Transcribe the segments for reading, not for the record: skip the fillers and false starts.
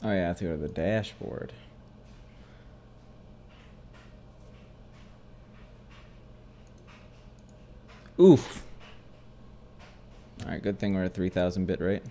Oh yeah, I have to go to the dashboard. Oof. Alright, good thing we're at 3000 bit rate.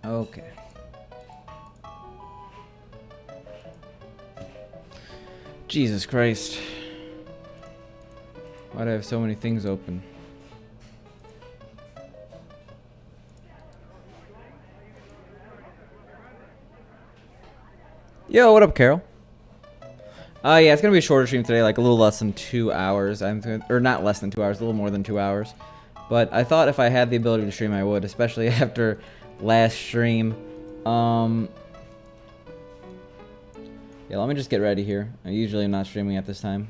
Okay. Jesus Christ. Why do I have so many things open? Yo, what up, Carol? Yeah, it's gonna be a shorter stream today, like a little less than 2 hours. Or not less than 2 hours, a little more than 2 hours. But I thought if I had the ability to stream, I would, especially after last stream. Yeah, let me just get ready here. I usually am not streaming at this time.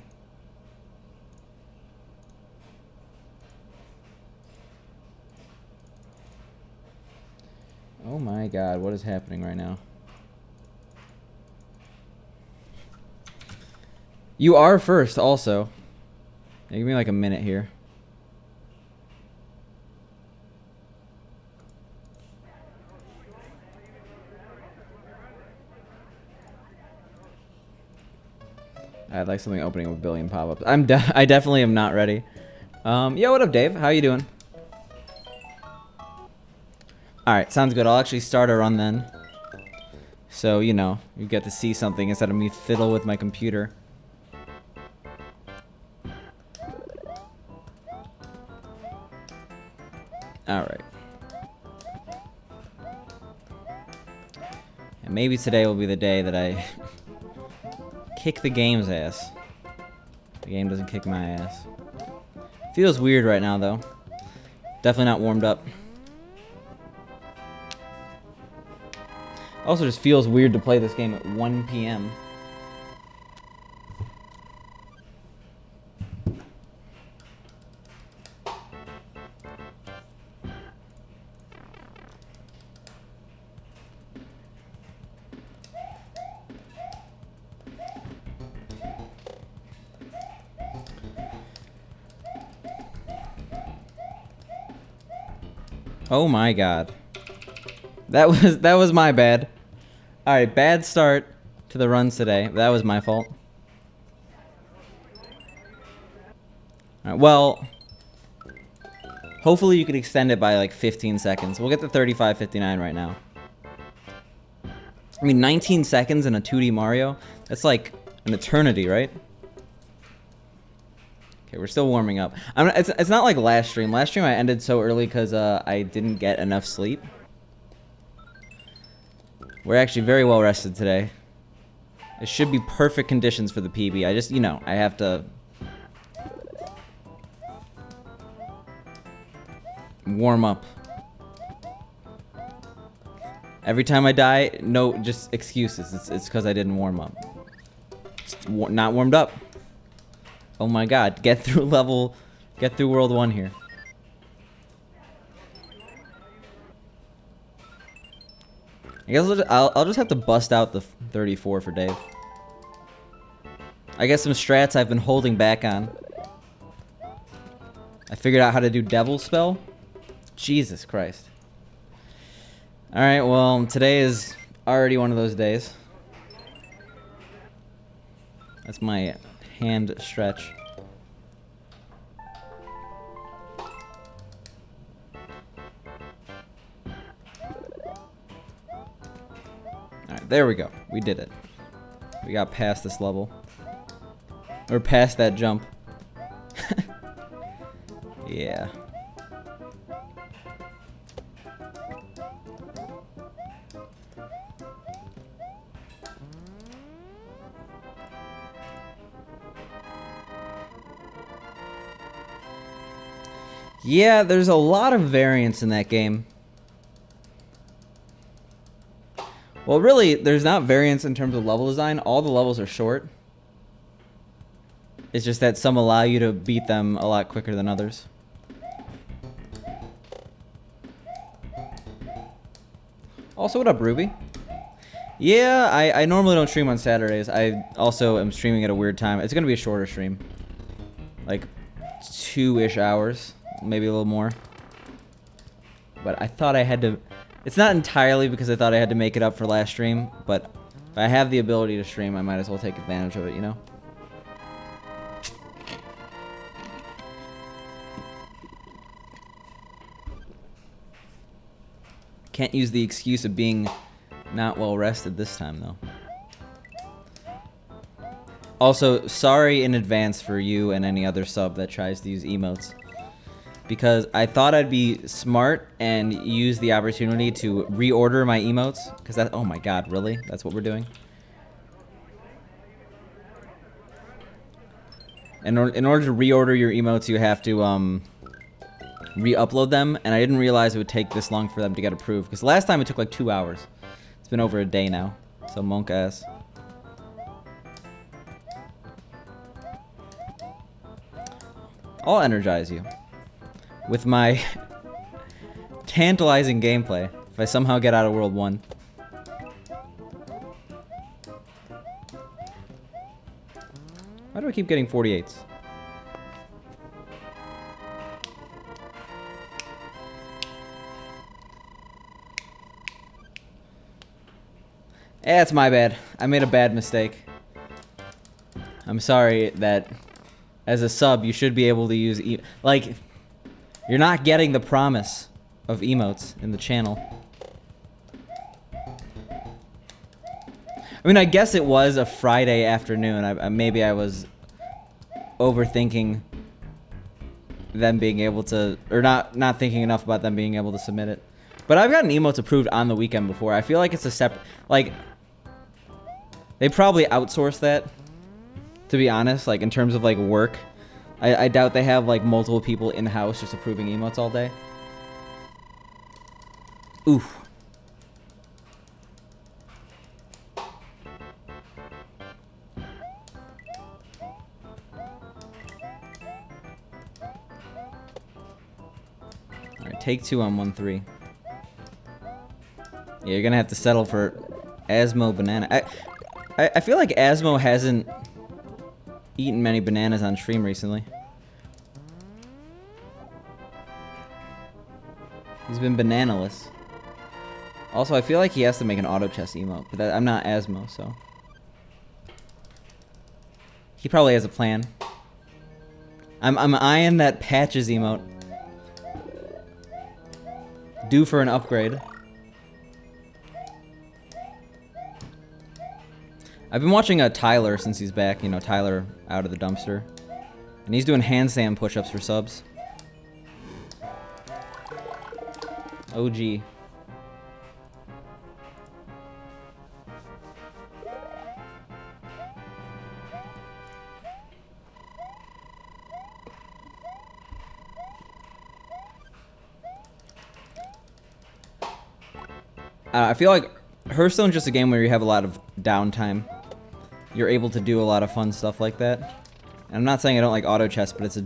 Oh my god, what is happening right now? You are first, also. Yeah, give me like a minute here. I'd like something opening with a billion pop-ups. I definitely am not ready. Yo, what up, Dave? How you doing? Alright, sounds good. I'll actually start a run then. So, you know, you get to see something instead of me fiddle with my computer. Alright. And maybe today will be the day that I kick the game's ass. The game doesn't kick my ass. Feels weird right now, though. Definitely not warmed up. Also just feels weird to play this game at 1 p.m. Oh my god. That was my bad. Alright, bad start to the runs today. That was my fault. Alright, well, hopefully you could extend it by like 15 seconds. We'll get to 35:59 right now. I mean, 19 seconds in a 2D Mario? That's like an eternity, right? Okay, we're still warming up. It's not like last stream. Last stream I ended so early because I didn't get enough sleep. We're actually very well rested today. It should be perfect conditions for the PB. I just, you know, I have to warm up. Every time I die, no, just excuses. It's because I didn't warm up. Just not warmed up. Oh my god, get through World 1 here. I guess I'll just have to bust out the 34 for Dave. I guess some strats I've been holding back on. I figured out how to do Devil Spell. Jesus Christ. Alright, well, today is already one of those days. That's my hand stretch. Alright, there we go. We did it. We got past this level. Or past that jump. Yeah. Yeah, there's a lot of variance in that game. Well, really, there's not variance in terms of level design. All the levels are short. It's just that some allow you to beat them a lot quicker than others. Also, what up, Ruby? Yeah, I normally don't stream on Saturdays. I also am streaming at a weird time. It's going to be a shorter stream. Like 2-ish hours. Maybe a little more. But I thought I had to... It's not entirely because I thought I had to make it up for last stream, but if I have the ability to stream, I might as well take advantage of it, you know? Can't use the excuse of being not well rested this time, though. Also, sorry in advance for you and any other sub that tries to use emotes. Because I thought I'd be smart and use the opportunity to reorder my emotes. Because that, oh my god, really? That's what we're doing? In order to reorder your emotes, you have to re-upload them, and I didn't realize it would take this long for them to get approved. Because last time it took like 2 hours. It's been over a day now. So monk ass. I'll energize you with my tantalizing gameplay if I somehow get out of World 1. Why do I keep getting 48s? It's my bad. I made a bad mistake. I'm sorry that as a sub you should be able to use like, you're not getting the promise of emotes in the channel. I mean, I guess it was a Friday afternoon. Maybe I was overthinking them being able to, or not thinking enough about them being able to submit it. But I've gotten emotes approved on the weekend before. I feel like it's a separate, like, they probably outsource that, to be honest, like in terms of like work. I doubt they have like multiple people in-house just approving emotes all day. Oof. Alright, take 2 on 1-3. Yeah, you're gonna have to settle for Asmo banana. I feel like Asmo hasn't eaten many bananas on stream recently. He's been bananaless. Also, I feel like he has to make an auto chess emote, but I'm not Asmo, so he probably has a plan. I'm eyeing that patches emote. Due for an upgrade. I've been watching Tyler since he's back, you know, Tyler out of the dumpster. And he's doing handstand push-ups for subs. OG. I feel like Hearthstone's just a game where you have a lot of downtime. You're able to do a lot of fun stuff like that. And I'm not saying I don't like auto chess, but it's a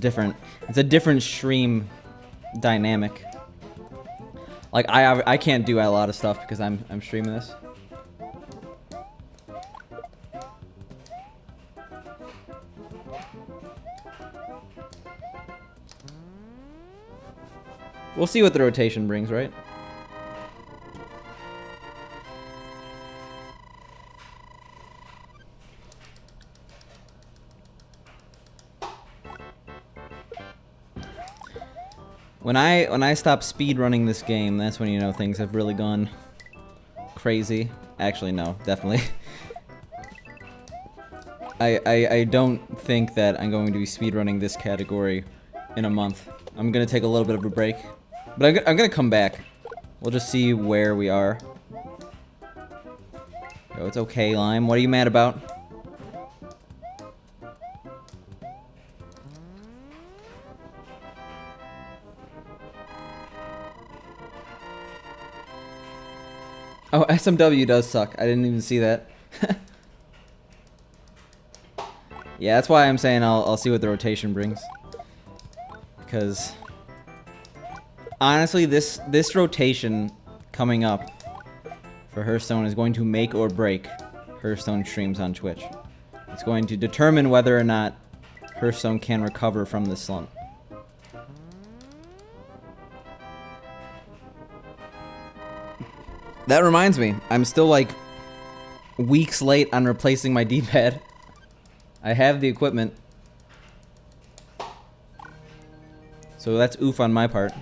different stream dynamic. Like I can't do a lot of stuff because I'm streaming this. We'll see what the rotation brings, right? When I stop speedrunning this game, that's when you know things have really gone crazy. Actually, no, definitely. I don't think that I'm going to be speedrunning this category in a month. I'm gonna take a little bit of a break, but I'm gonna come back. We'll just see where we are. Yo, it's okay, Lime. What are you mad about? Oh, SMW does suck. I didn't even see that. Yeah, that's why I'm saying I'll see what the rotation brings. Because honestly, this rotation coming up for Hearthstone is going to make or break Hearthstone streams on Twitch. It's going to determine whether or not Hearthstone can recover from this slump. That reminds me, I'm still like weeks late on replacing my D-pad. I have the equipment. So that's oof on my part.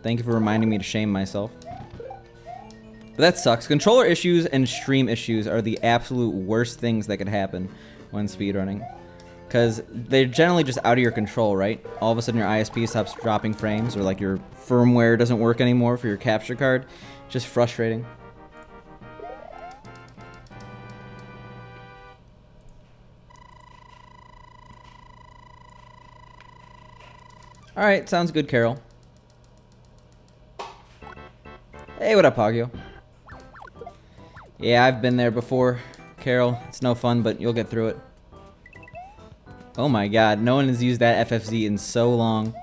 Thank you for reminding me to shame myself. But that sucks. Controller issues and stream issues are the absolute worst things that could happen when speedrunning. Because they're generally just out of your control, right? All of a sudden your ISP stops dropping frames, or like your firmware doesn't work anymore for your capture card. Just frustrating. Alright, sounds good, Carol. Hey, what up, Pogio? Yeah, I've been there before, Carol. It's no fun, but you'll get through it. Oh my god, no one has used that FFZ in so long.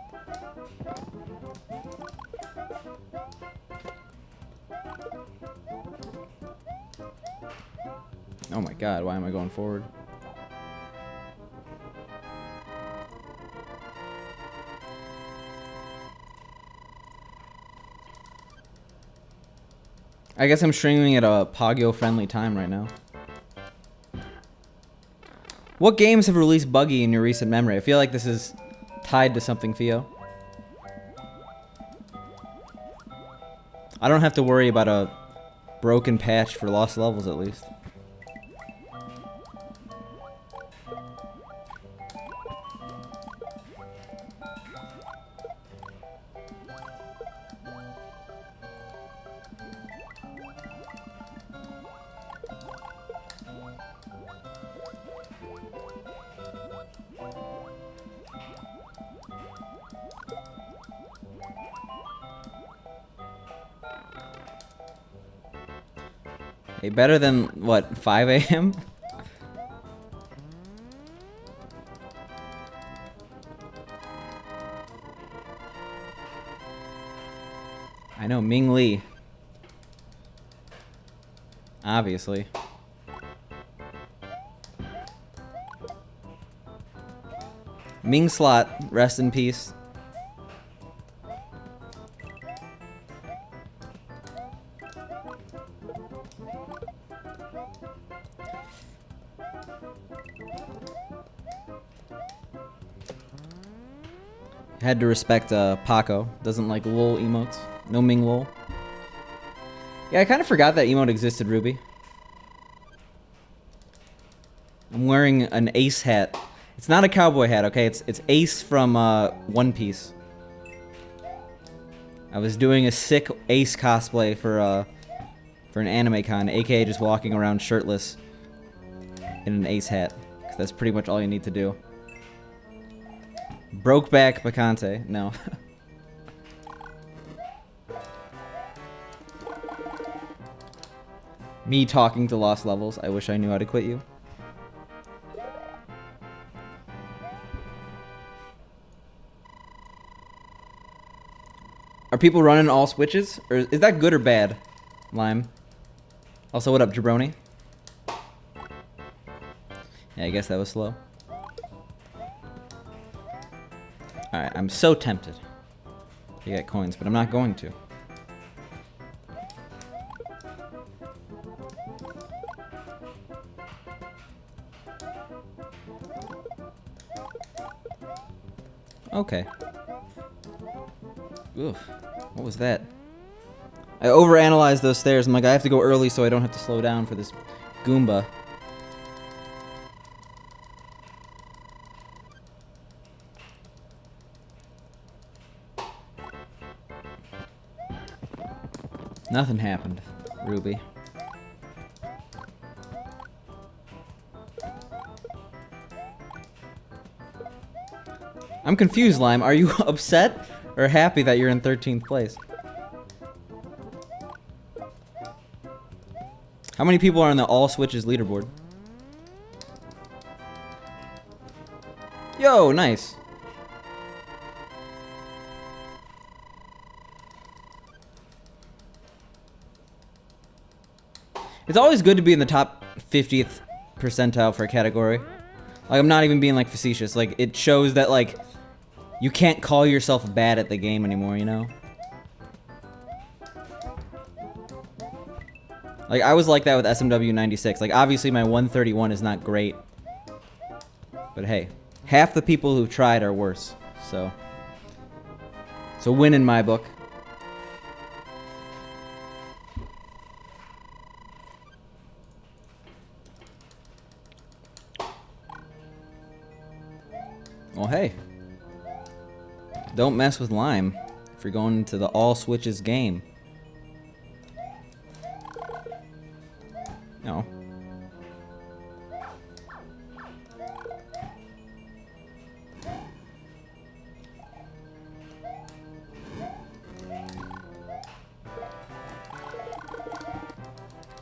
Oh my god, why am I going forward? I guess I'm streaming at a Pogio-friendly time right now. What games have released buggy in your recent memory? I feel like this is tied to something, Theo. I don't have to worry about a broken patch for lost levels, at least. Hey, better than, what, 5 a.m.? I know, Ming Lee. Obviously. Ming Slot, rest in peace. Had to respect Paco. Doesn't like lol emotes. No Ming lol. Yeah, I kind of forgot that emote existed, Ruby. I'm wearing an Ace hat. It's not a cowboy hat, okay? It's Ace from One Piece. I was doing a sick Ace cosplay for an anime con, aka just walking around shirtless in an Ace hat. 'Cause that's pretty much all you need to do. Brokeback Picante. No. Me talking to lost levels. I wish I knew how to quit you. Are people running all switches? Or is that good or bad, Lime? Also, what up, Jabroni? Yeah, I guess that was slow. Alright, I'm so tempted to get coins, but I'm not going to. Okay. Oof. What was that? I overanalyzed those stairs. I'm like, I have to go early so I don't have to slow down for this Goomba. Nothing happened, Ruby. I'm confused, Lime. Are you upset or happy that you're in 13th place? How many people are on the all switches leaderboard? Yo, nice. It's always good to be in the top 50th percentile for a category. Like, I'm not even being, like, facetious. Like, it shows that, like, you can't call yourself bad at the game anymore, you know? Like, I was like that with SMW 96. Like, obviously my 131 is not great. But hey, half the people who've tried are worse. So, it's a win in my book. Well, hey. Don't mess with Lime if you're going into the all switches game. No.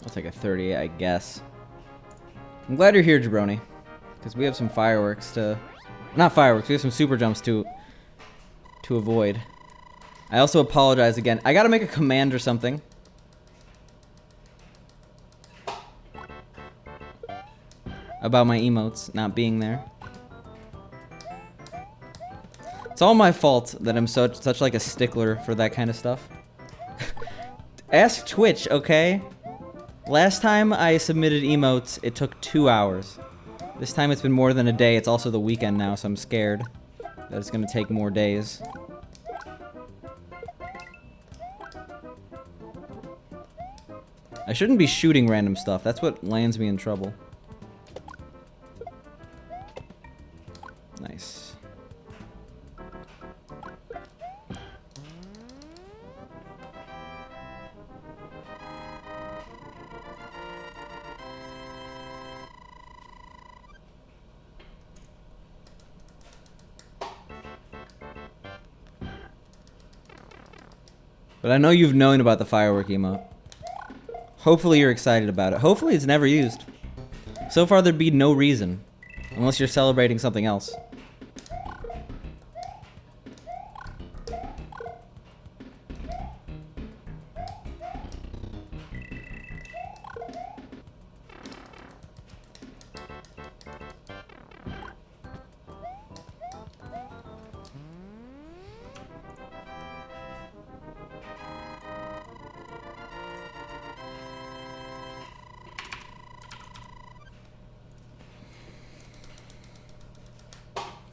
I'll take a 38, I guess. I'm glad you're here, Jabroni, because we have some fireworks to... Not fireworks, we have some super jumps to avoid. I also apologize again. I gotta make a command or something. About my emotes not being there. It's all my fault that I'm such like a stickler for that kind of stuff. Ask Twitch, okay? Last time I submitted emotes, it took 2 hours. This time it's been more than a day. It's also the weekend now, so I'm scared that it's gonna take more days. I shouldn't be shooting random stuff. That's what lands me in trouble. Nice. But I know you've known about the firework emote. Hopefully you're excited about it. Hopefully it's never used. So far there'd be no reason. Unless you're celebrating something else.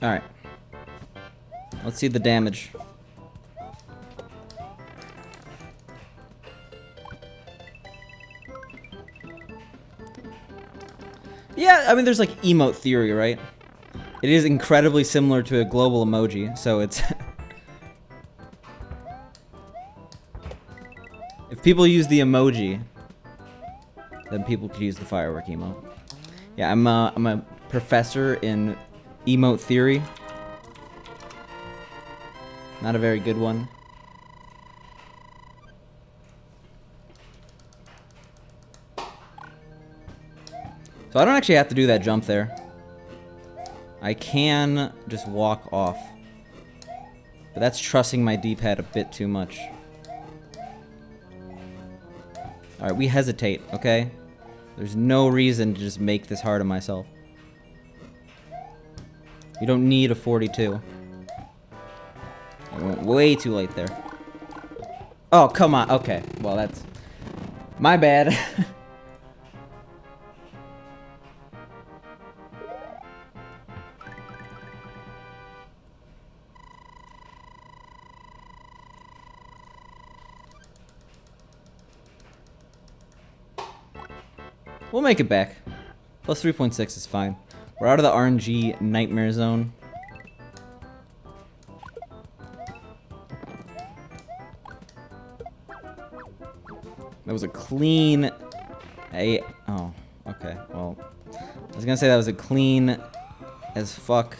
Alright. Let's see the damage. Yeah, I mean, there's like emote theory, right? It is incredibly similar to a global emoji, so it's... If people use the emoji, then people could use the firework emote. Yeah, I'm a professor in emote theory. Not a very good one. So I don't actually have to do that jump there. I can just walk off. But that's trusting my D-pad a bit too much. Alright, we hesitate, okay? There's no reason to just make this hard on myself. You don't need a 42. I went way too late there. Oh, come on. Okay, well, that's... my bad. We'll make it back. Plus 3.6 is fine. We're out of the RNG nightmare zone. That was a clean... oh, okay. Well, I was gonna say that was a clean as fuck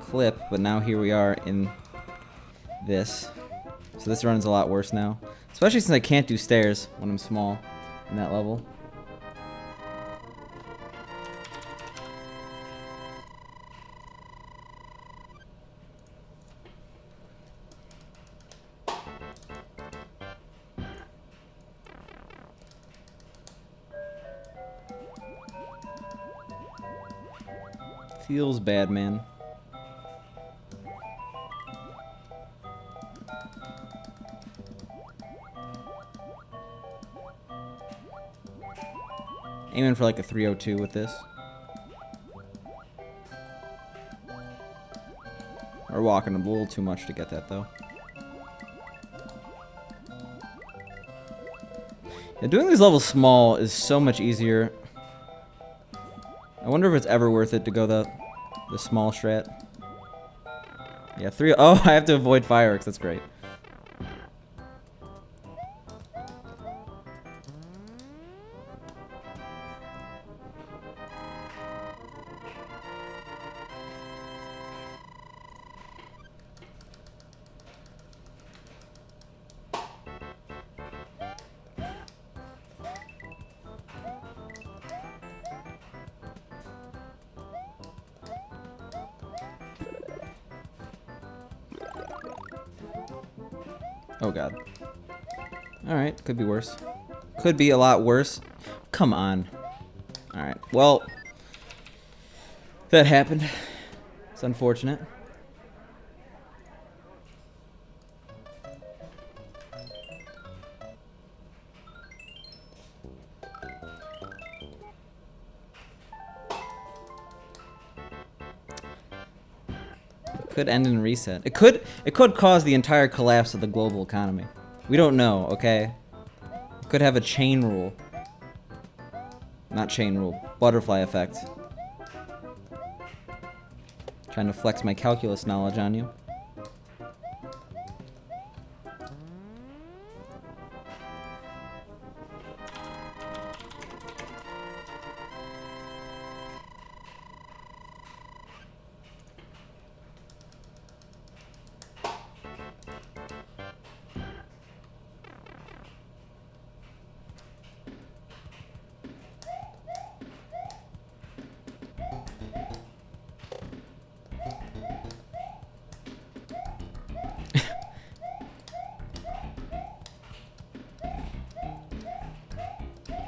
clip, but now here we are in this. So this run is a lot worse now. Especially since I can't do stairs when I'm small in that level. Feels bad, man. Aiming for like a 302 with this. We're walking a little too much to get that though. Yeah, doing these levels small is so much easier. I wonder if it's ever worth it to go the small strat. Yeah, oh, I have to avoid fireworks. That's great. Oh god. Alright, could be worse. Could be a lot worse. Come on. Alright, well, that happened. It's unfortunate. Could end in reset. It could cause the entire collapse of the global economy. We don't know, okay? It could have a chain rule. Not chain rule. Butterfly effect. Trying to flex my calculus knowledge on you.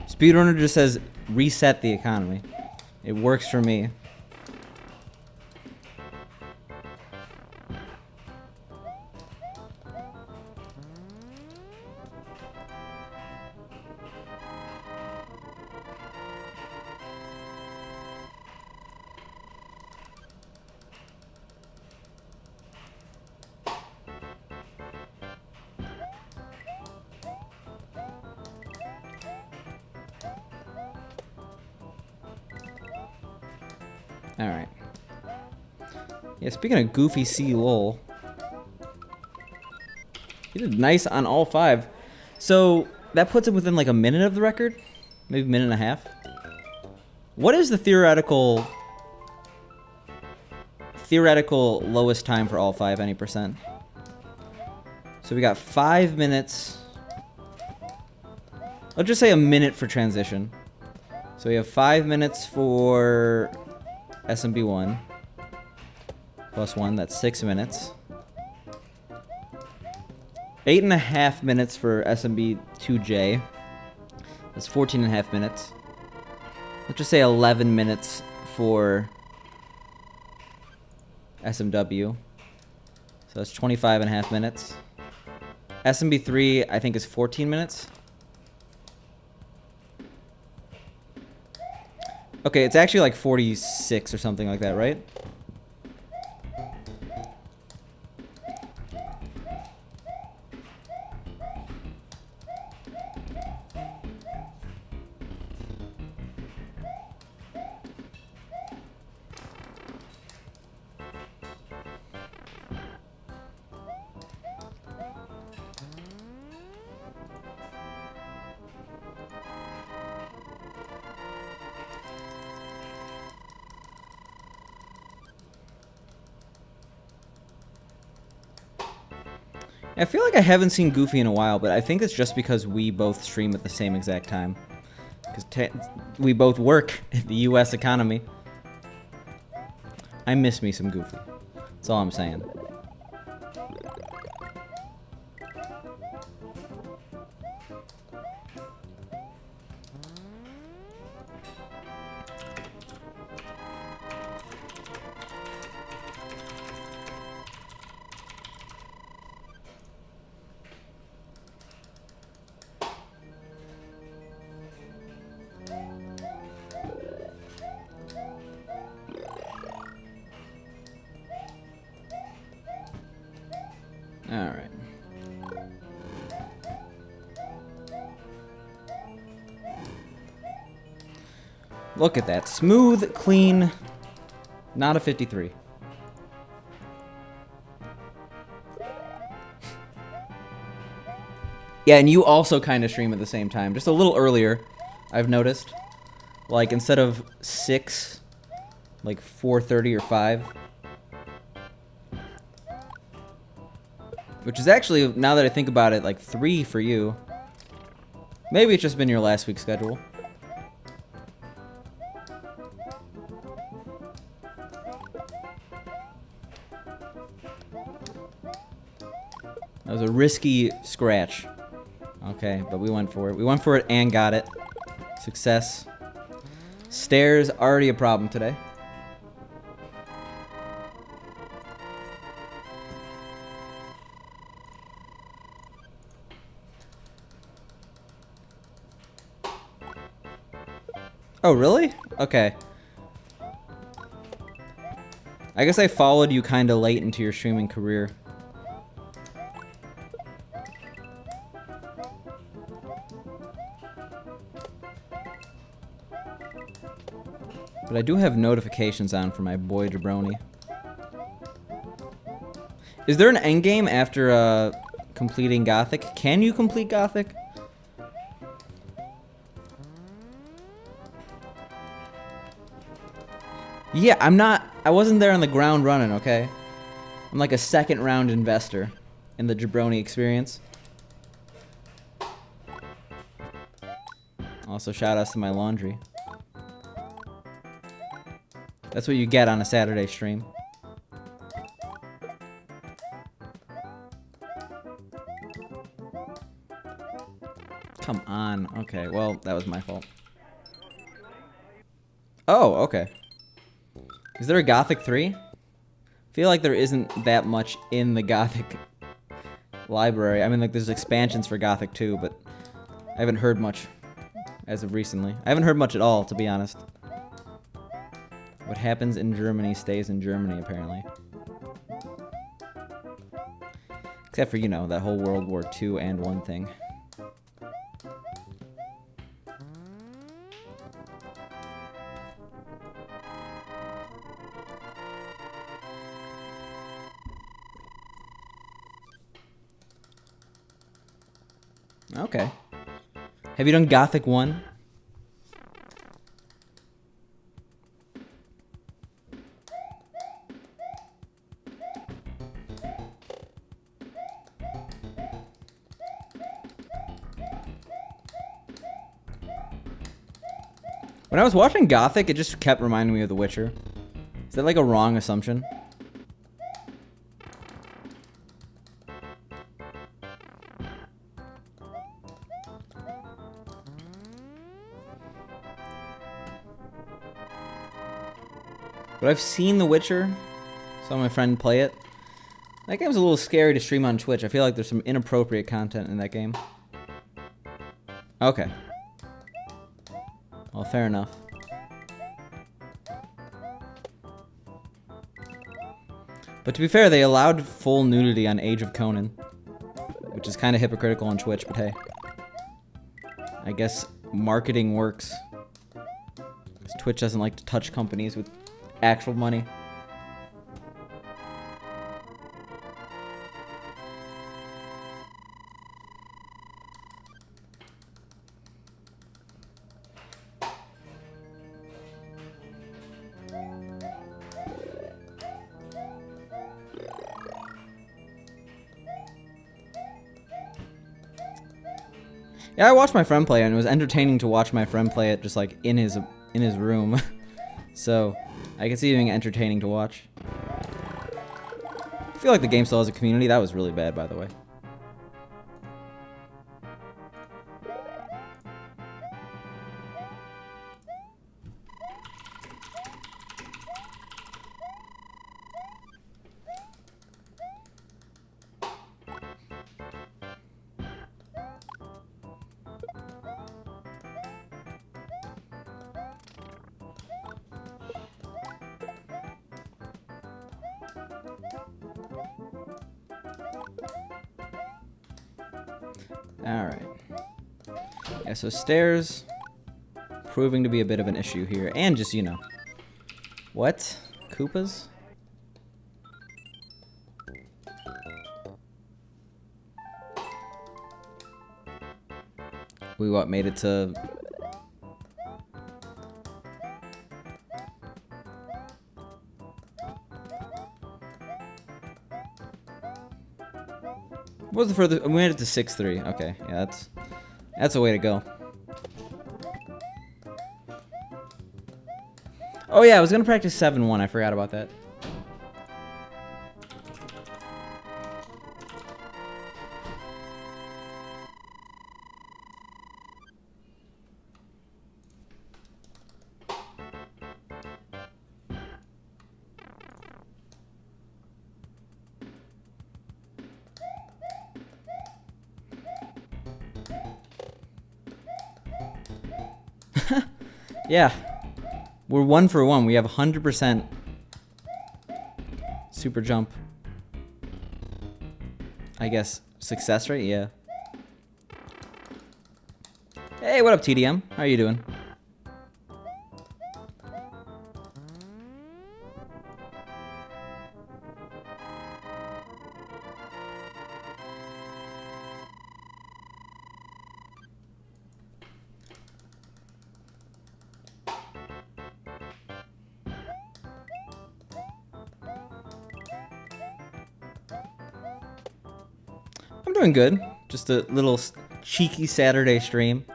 Speedrunner just says reset the economy. It works for me. Alright. Yeah, speaking of Goofy C. Lol. He did nice on all 5. So, that puts him within like a minute of the record? Maybe a minute and a half? What is the theoretical lowest time for all 5, any percent? So we got 5 minutes. Let's just say a minute for transition. So we have 5 minutes for SMB1 plus 1, that's 6 minutes. 8.5 minutes for SMB 2J. That's 14.5 minutes. Let's just say 11 minutes for SMW. So that's 25.5 minutes. SMB3, I think, is 14 minutes. Okay, it's actually like 46 or something like that, right? I feel like I haven't seen Goofy in a while, but I think it's just because we both stream at the same exact time. Because we both work in the U.S. economy. I miss me some Goofy. That's all I'm saying. Alright. Look at that. Smooth, clean, not a 53. Yeah, and you also kind of stream at the same time. Just a little earlier, I've noticed. Like, instead of 6, like 4:30 or 5. Which is actually, now that I think about it, like 3 for you. Maybe it's just been your last week's schedule. That was a risky scratch. Okay, but we went for it. We went for it and got it. Success. Stairs, already a problem today. Oh, really? Okay. I guess I followed you kind of late into your streaming career. But I do have notifications on for my boy Jabroni. Is there an endgame after completing Gothic? Can you complete Gothic? Yeah, I wasn't there on the ground running, okay? I'm like a second round investor in the Jabroni experience. Also, shout outs to my laundry. That's what you get on a Saturday stream. Come on. Okay, well, that was my fault. Oh, okay. Is there a Gothic 3? I feel like there isn't that much in the Gothic library. I mean, like, there's expansions for Gothic 2, but I haven't heard much as of recently. I haven't heard much at all, to be honest. What happens in Germany stays in Germany, apparently. Except for, you know, that whole World War II and 1 thing. Okay. Have you done Gothic 1? When I was watching Gothic, it just kept reminding me of The Witcher. Is that like a wrong assumption? But I've seen The Witcher. Saw my friend play it. That game's a little scary to stream on Twitch. I feel like there's some inappropriate content in that game. Okay. Well, fair enough. But to be fair, they allowed full nudity on Age of Conan, which is kind of hypocritical on Twitch, but hey. I guess marketing works. 'Cause Twitch doesn't like to touch companies with actual money. Yeah, I watched my friend play it, and it was entertaining to watch my friend play it just like in his room. So, I can see it being entertaining to watch. I feel like the game still has a community. That was really bad, by the way. Alright. Yeah, so stairs proving to be a bit of an issue here. And just, you know. What? Koopas? We what, made it to... What was the furthest? We made it to 6-3. Okay, yeah, that's a way to go. Oh yeah, I was gonna practice 7-1. I forgot about that. Yeah, we're 1 for 1. We have 100% super jump. I guess success rate. Yeah. Hey, what up, TDM? How are you doing? I'm doing good. Just a little cheeky Saturday stream.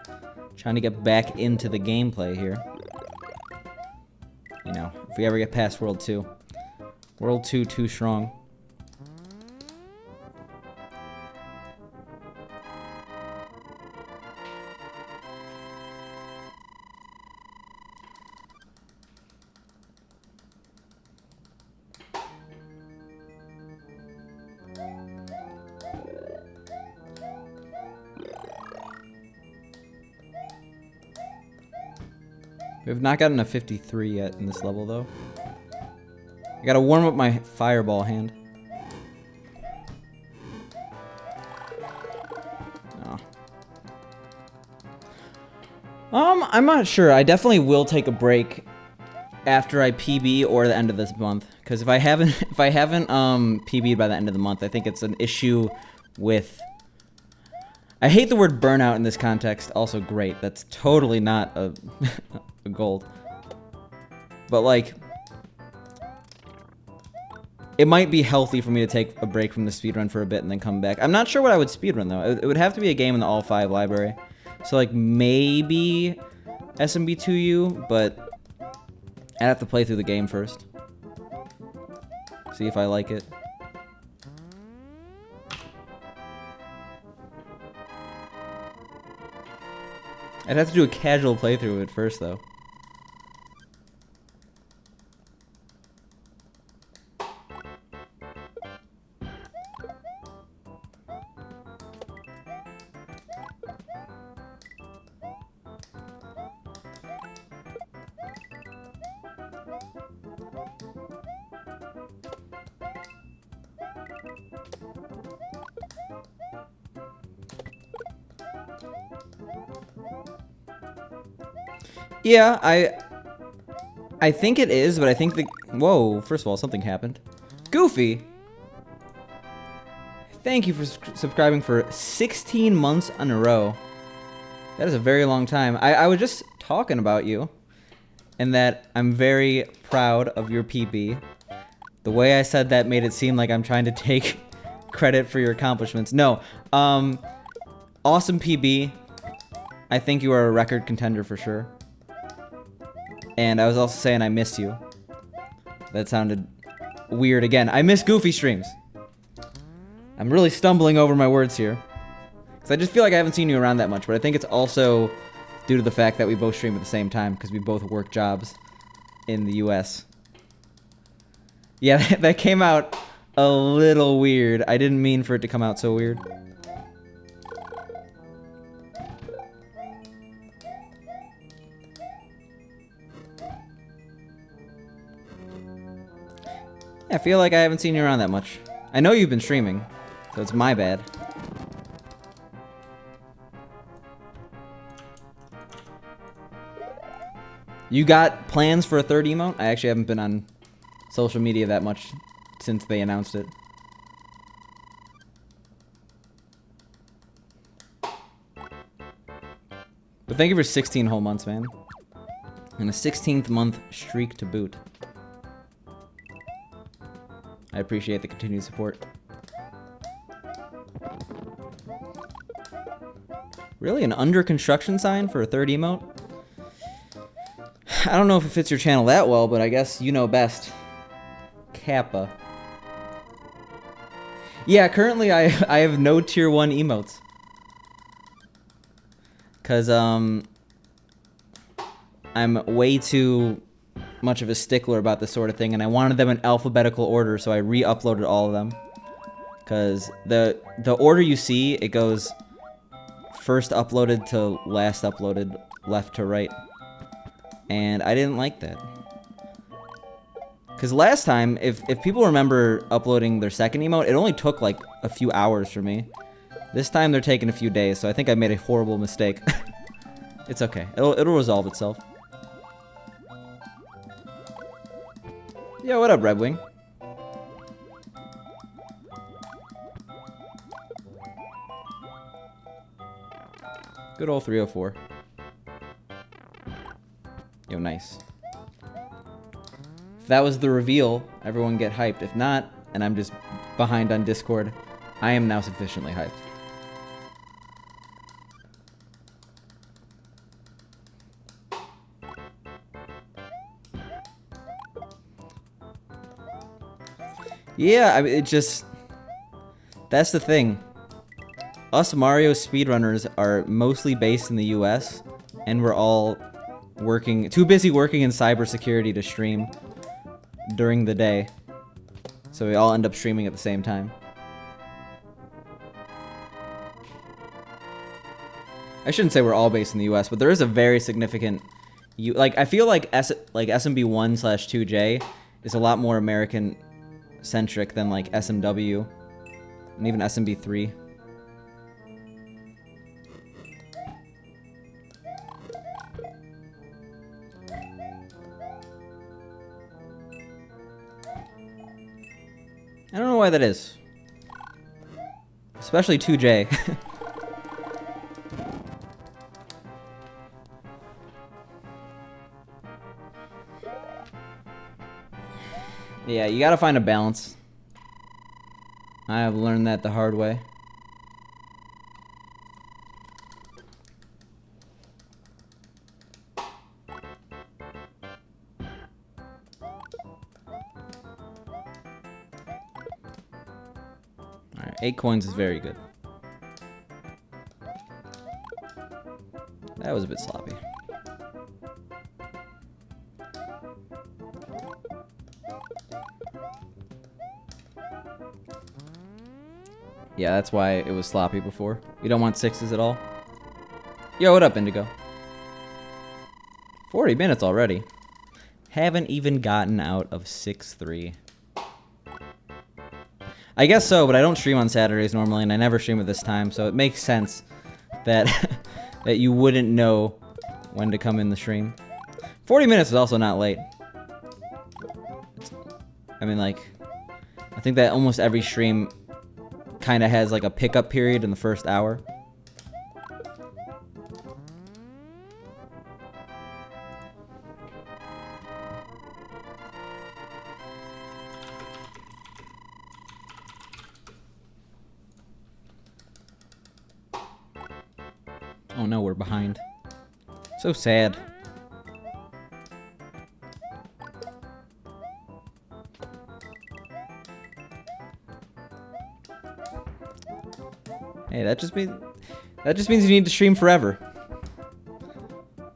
Trying to get back into the gameplay here. You know, if we ever get past World 2. World 2 too strong. We have not gotten a 53 yet in this level, though. I gotta warm up my fireball hand. Oh. I'm not sure. I definitely will take a break after I PB or the end of this month. Because if I haven't PB'd by the end of the month, I think it's an issue with... I hate the word burnout in this context. Also, great. That's totally not a gold. But, like, it might be healthy for me to take a break from the speedrun for a bit and then come back. I'm not sure what I would speedrun, though. It would have to be a game in the all 5 library. So, like, maybe SMB2U, but I'd have to play through the game first. See if I like it. I'd have to do a casual playthrough of it first, though. Yeah, I think it is, but I think the... Whoa, first of all, something happened. Goofy! Thank you for subscribing for 16 months in a row. That is a very long time. I was just talking about you, and that I'm very proud of your PB. The way I said that made it seem like I'm trying to take credit for your accomplishments. No. Awesome PB. I think you are a record contender for sure. And I was also saying I miss you. That sounded weird again. I miss Goofy streams. I'm really stumbling over my words here. Because I just feel like I haven't seen you around that much. But I think it's also due to the fact that we both stream at the same time. Because we both work jobs in the US. Yeah, that came out a little weird. I didn't mean for it to come out so weird. I feel like I haven't seen you around that much. I know you've been streaming, so it's my bad. You got plans for a third emote? I actually haven't been on social media that much since they announced it. But thank you for 16 whole months, man. And a 16th month streak to boot. I appreciate the continued support. Really? An under construction sign for a third emote? I don't know if it fits your channel that well, but I guess you know best. Kappa. Yeah, currently I have no tier 1 emotes. Cause I'm way too much of a stickler about this sort of thing, and I wanted them in alphabetical order, so I re-uploaded all of them. Cause the order you see, it goes first uploaded to last uploaded, left to right. And I didn't like that. Cause last time, if people remember uploading their second emote, it only took like a few hours for me. This time they're taking a few days, so I think I made a horrible mistake. It's okay. It'll resolve itself. Yeah, what up, Red Wing? Good old 304. Yo, nice. If that was the reveal, everyone get hyped. If not, and I'm just behind on Discord, I am now sufficiently hyped. Yeah, I mean, it just... That's the thing. Us Mario speedrunners are mostly based in the US, and we're all too busy working in cybersecurity to stream during the day. So we all end up streaming at the same time. I shouldn't say we're all based in the US, but there is a very significant... I feel like SMB1/2J is a lot more American-centric than, like, SMW, and even SMB3. I don't know why that is. Especially 2J. Yeah, you gotta find a balance. I have learned that the hard way. Alright, 8 coins is very good. That was a bit sloppy. Yeah, that's why it was sloppy before. You don't want 6s at all? Yo, what up, Indigo? 40 minutes already. Haven't even gotten out of 6-3. I guess so, but I don't stream on Saturdays normally, and I never stream at this time, so it makes sense that that you wouldn't know when to come in the stream. 40 minutes is also not late. I mean, like, I think that almost every stream kind of has like a pickup period in the first hour. Oh no, we're behind. So sad. Hey, that just means you need to stream forever.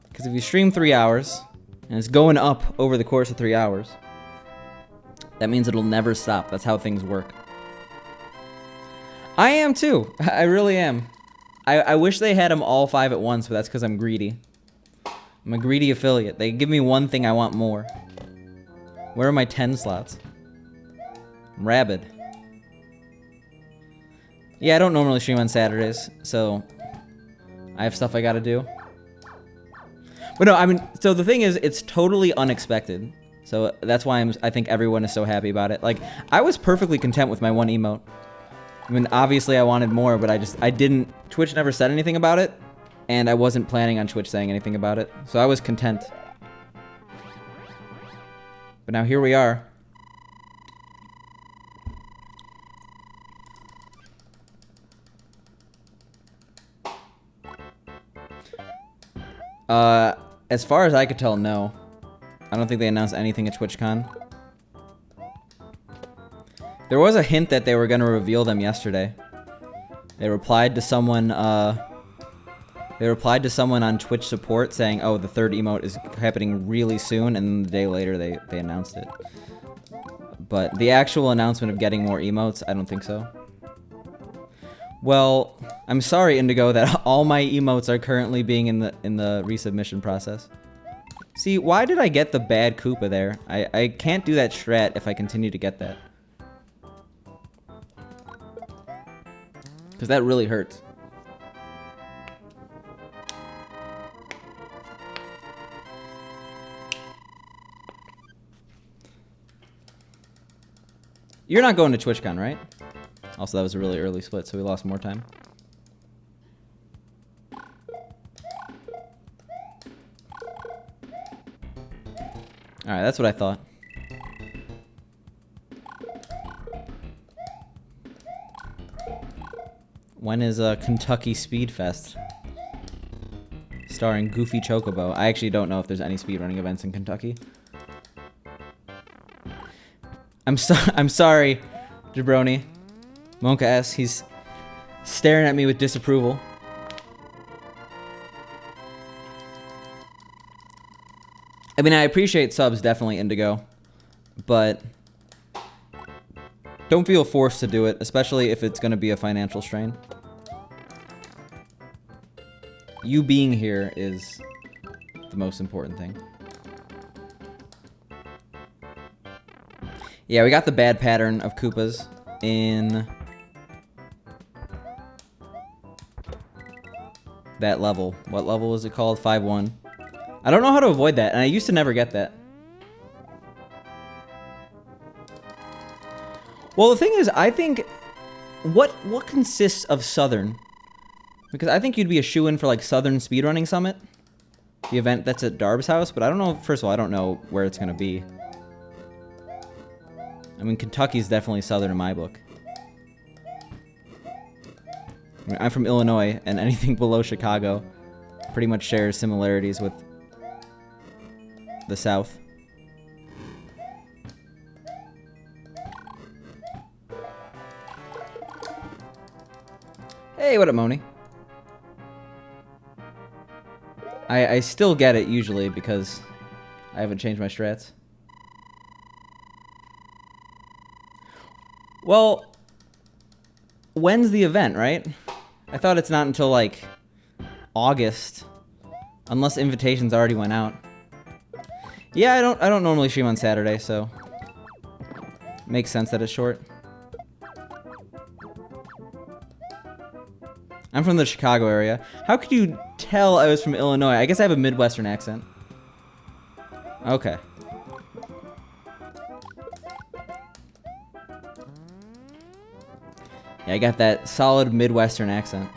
Because if you stream 3 hours and it's going up over the course of 3 hours, that means it'll never stop. That's how things work. I am too. I really am. I wish they had them all 5 at once, but that's because I'm greedy. I'm a greedy affiliate. They give me one thing, I want more. Where are my 10 slots? I'm rabid. Yeah, I don't normally stream on Saturdays, so I have stuff I gotta do. But no, I mean, so the thing is, it's totally unexpected. So that's why I think everyone is so happy about it. Like, I was perfectly content with my one emote. I mean, obviously I wanted more, but I didn't... Twitch never said anything about it, and I wasn't planning on Twitch saying anything about it. So I was content. But now here we are. As far as I could tell, no. I don't think they announced anything at TwitchCon. There was a hint that they were going to reveal them yesterday. They replied to someone, on Twitch support saying, oh, the third emote is happening really soon, and then the day later they announced it. But the actual announcement of getting more emotes, I don't think so. Well, I'm sorry, Indigo, that all my emotes are currently being in the resubmission process. See, why did I get the bad Koopa there? I can't do that strat if I continue to get that. Because that really hurts. You're not going to TwitchCon, right? Also, that was a really early split, so we lost more time. Alright, that's what I thought. When is Kentucky Speed Fest? Starring Goofy Chocobo. I actually don't know if there's any speedrunning events in Kentucky. I'm sorry, Jabroni. Monka S, he's staring at me with disapproval. I mean, I appreciate subs, definitely, Indigo. But don't feel forced to do it, especially if it's going to be a financial strain. You being here is the most important thing. Yeah, we got the bad pattern of Koopas in that level. What level is it called? 5-1. I don't know how to avoid that, and I used to never get that. Well, the thing is, I think... What consists of Southern? Because I think you'd be a shoo-in for, like, Southern Speedrunning Summit. The event that's at Darb's house, but I don't know... First of all, I don't know where it's gonna be. I mean, Kentucky's definitely Southern in my book. I mean, I'm from Illinois, and anything below Chicago pretty much shares similarities with the South. Hey, what up, Moni? I still get it, usually, because I haven't changed my strats. Well, when's the event, right? I thought it's not until, like, August. Unless invitations already went out. Yeah, I don't normally stream on Saturday, so... Makes sense that it's short. I'm from the Chicago area. How could you tell I was from Illinois? I guess I have a Midwestern accent. Okay. Yeah, I got that solid Midwestern accent.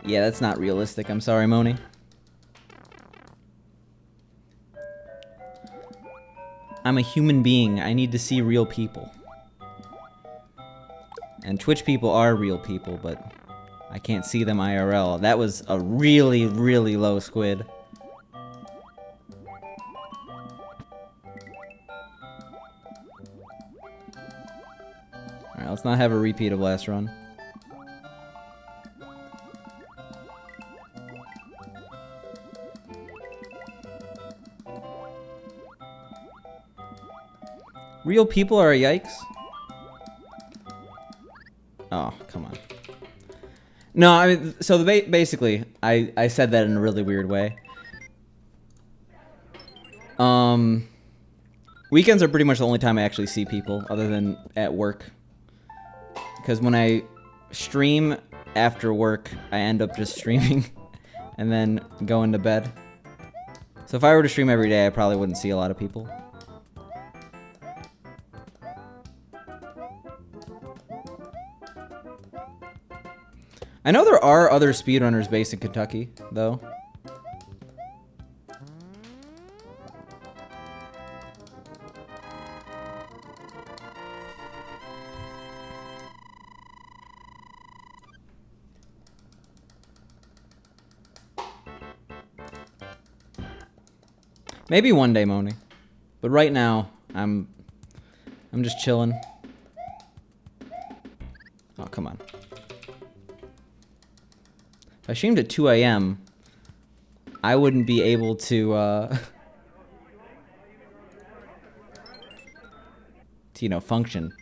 Yeah, that's not realistic. I'm sorry, Moni. I'm a human being. I need to see real people. And Twitch people are real people, but I can't see them IRL. That was a really, really low squid. Alright, let's not have a repeat of last run. Real people are a yikes? Oh, come on. No, I mean, so basically, I said that in a really weird way. Weekends are pretty much the only time I actually see people, other than at work. Because when I stream after work, I end up just streaming and then going to bed. So if I were to stream every day, I probably wouldn't see a lot of people. I know there are other speedrunners based in Kentucky, though. Maybe one day, Moni. But right now, I'm just chilling. Oh, come on. If I streamed at 2 a.m., I wouldn't be able to, you know, function.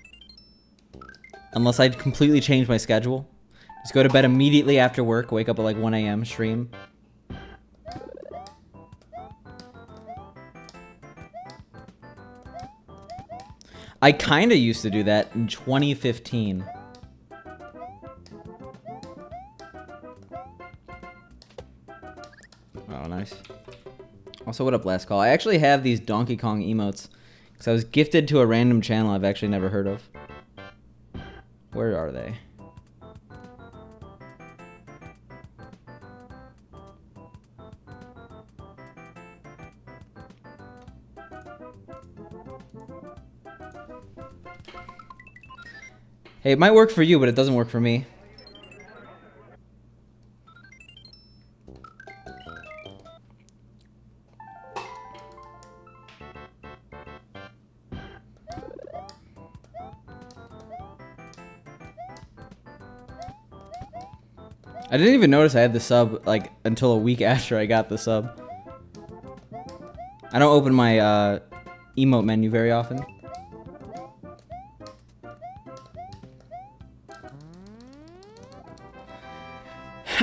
Unless I'd completely change my schedule. Just go to bed immediately after work, wake up at like 1 a.m., stream. I kinda used to do that in 2015. Oh, nice. Also, what up, last call? I actually have these Donkey Kong emotes because I was gifted to a random channel I've actually never heard of. Where are they? Hey, it might work for you, but it doesn't work for me. I didn't even notice I had the sub, like, until a week after I got the sub. I don't open my, emote menu very often.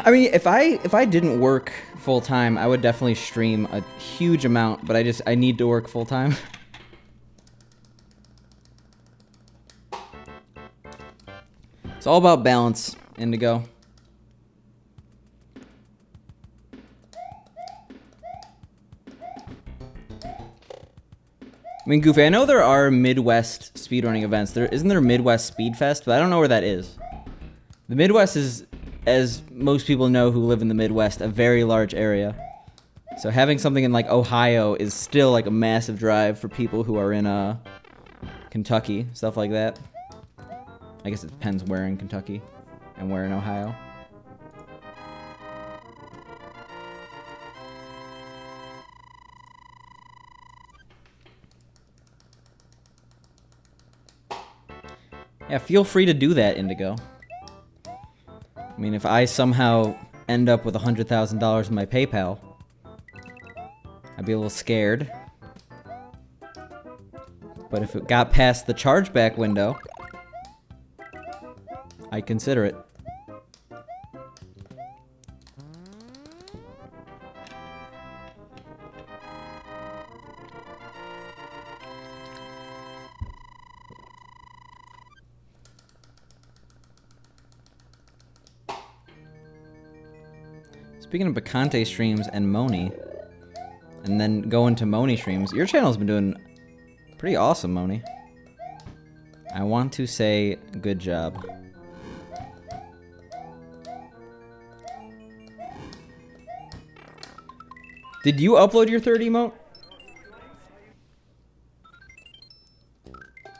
I mean, if I didn't work full time, I would definitely stream a huge amount, but I need to work full time. It's all about balance, Indigo. I mean, Goofy, I know there are Midwest speedrunning events. Isn't there Midwest Speed Fest? But I don't know where that is. The Midwest is, as most people know who live in the Midwest, a very large area. So having something in, like, Ohio is still, like, a massive drive for people who are in, Kentucky, stuff like that. I guess it depends where in Kentucky and where in Ohio. Yeah, feel free to do that, Indigo. I mean, if I somehow end up with $100,000 in my PayPal, I'd be a little scared. But if it got past the chargeback window, I'd consider it. Speaking of Bacante streams and Moni, and then go into Moni streams, your channel's been doing pretty awesome, Moni. I want to say good job. Did you upload your third emote?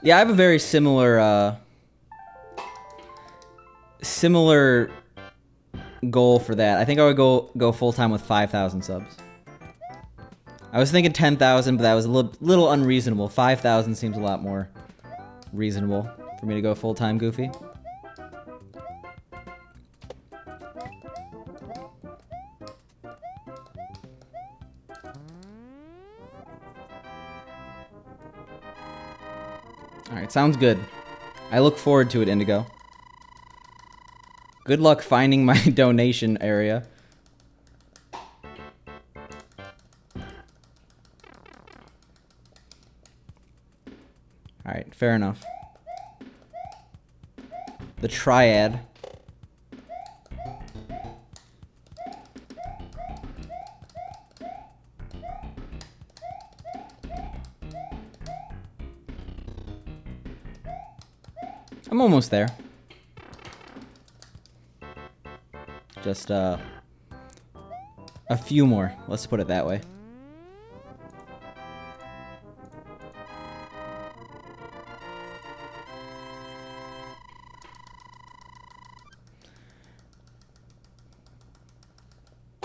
Yeah, I have a very similar goal for that. I think I would go full time with 5,000 subs. I was thinking 10,000, but that was a little unreasonable. 5,000 seems a lot more reasonable for me to go full time, Goofy. Alright, sounds good. I look forward to it, Indigo. Good luck finding my donation area. Alright, fair enough. The triad. I'm almost there. Just a few more. Let's put it that way.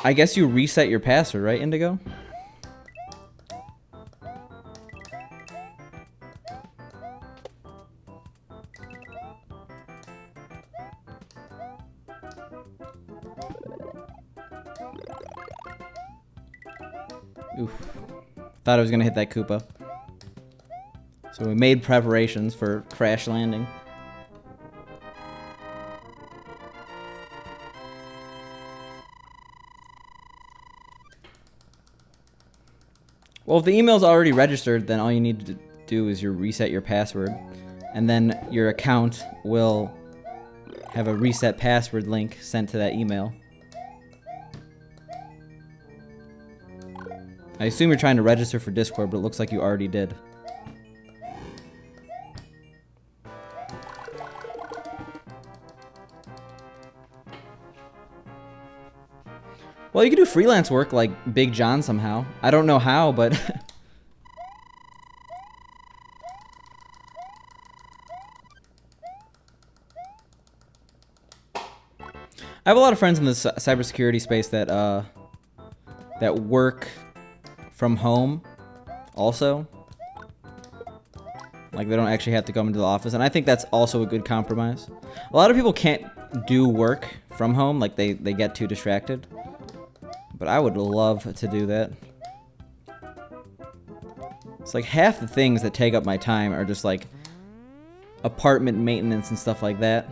I guess you reset your password, right, Indigo? Oof. Thought I was gonna hit that Koopa. So we made preparations for crash landing. Well, if the email's already registered, then all you need to do is reset your password, and then your account will have a reset password link sent to that email. I assume you're trying to register for Discord, but it looks like you already did. Well, you could do freelance work like Big John somehow. I don't know how, but... I have a lot of friends in the cybersecurity space that work from home also. Like, they don't actually have to come into the office, and I think that's also a good compromise. A lot of people can't do work from home, like they get too distracted. But I would love to do that. It's like half the things that take up my time are just like apartment maintenance and stuff like that.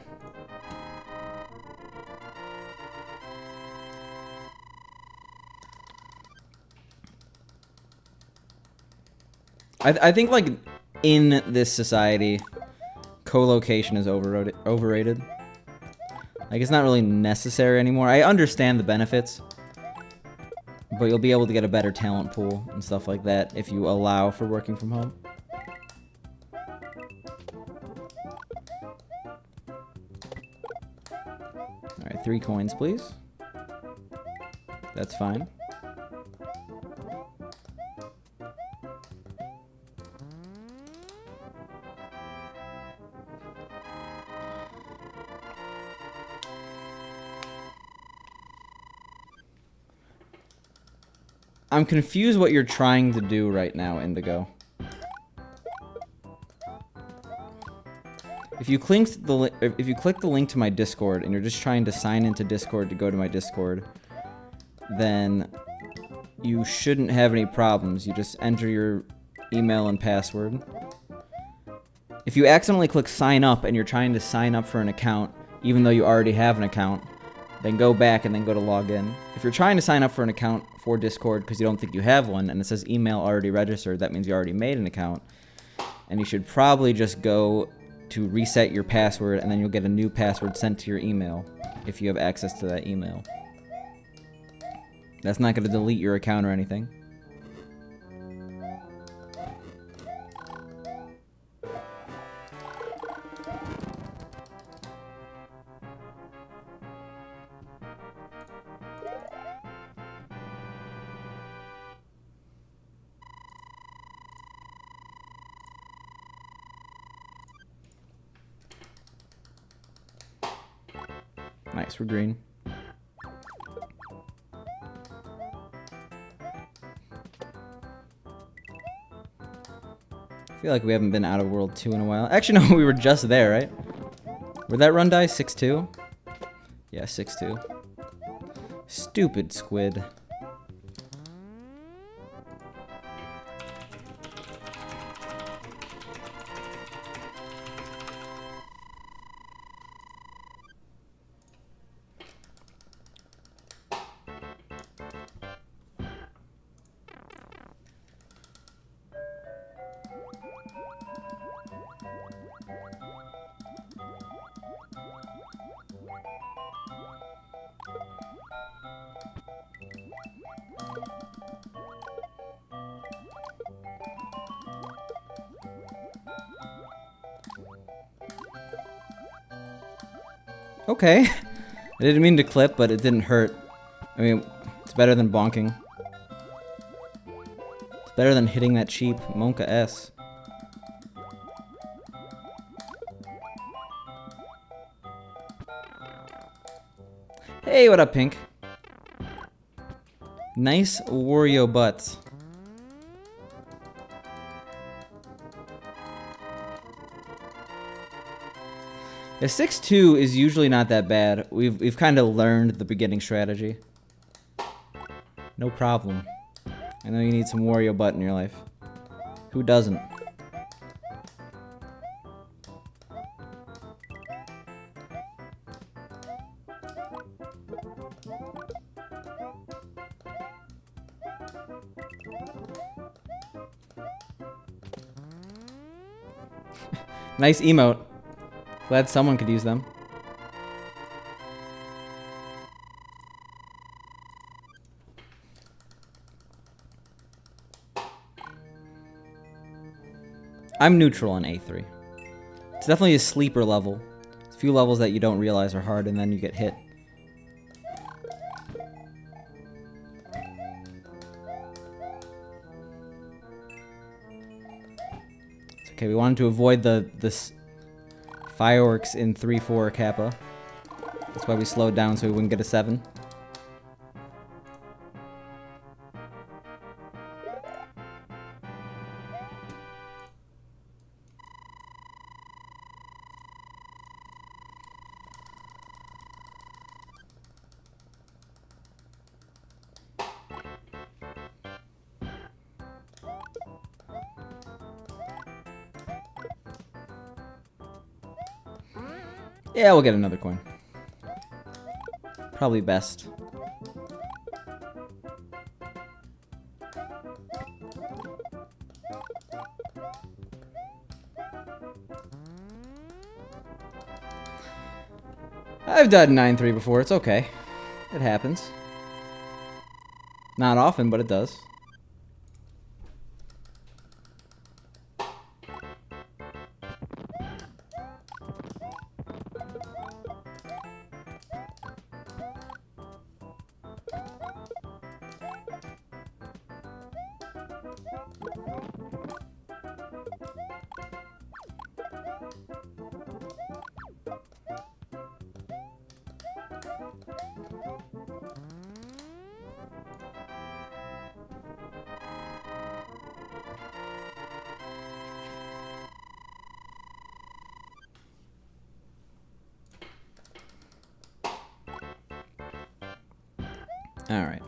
I think like in this society, co-location is overrated. Like, it's not really necessary anymore. I understand the benefits, but you'll be able to get a better talent pool and stuff like that if you allow for working from home. Alright, 3 coins, please. That's fine. I'm confused what you're trying to do right now, Indigo. If you click the link to my Discord and you're just trying to sign into Discord to go to my Discord, then you shouldn't have any problems. You just enter your email and password. If you accidentally click sign up and you're trying to sign up for an account, even though you already have an account, then go back and then go to log in. If you're trying to sign up for an account for Discord because you don't think you have one and it says email already registered, that means you already made an account. And you should probably just go to reset your password and then you'll get a new password sent to your email if you have access to that email. That's not going to delete your account or anything. Nice, we're green. I feel like we haven't been out of World 2 in a while. Actually, no, we were just there, right? Where'd that run die? 6-2? Yeah, 6-2. Stupid squid. Okay. I didn't mean to clip, but it didn't hurt. I mean, it's better than bonking. It's better than hitting that cheap Monka S. Hey, what up, Pink? Nice Wario butts. Yeah, 6-2 is usually not that bad. We've kind of learned the beginning strategy. No problem. I know you need some Wario butt in your life. Who doesn't? Nice emote. Glad someone could use them. I'm neutral on A3. It's definitely a sleeper level. It's a few levels that you don't realize are hard and then you get hit. It's okay, we wanted to avoid this fireworks in 3-4 Kappa. That's why we slowed down so we wouldn't get a 7. Yeah, we'll get another coin. Probably best. I've done 9-3 before, it's okay. It happens. Not often, but it does. Alright.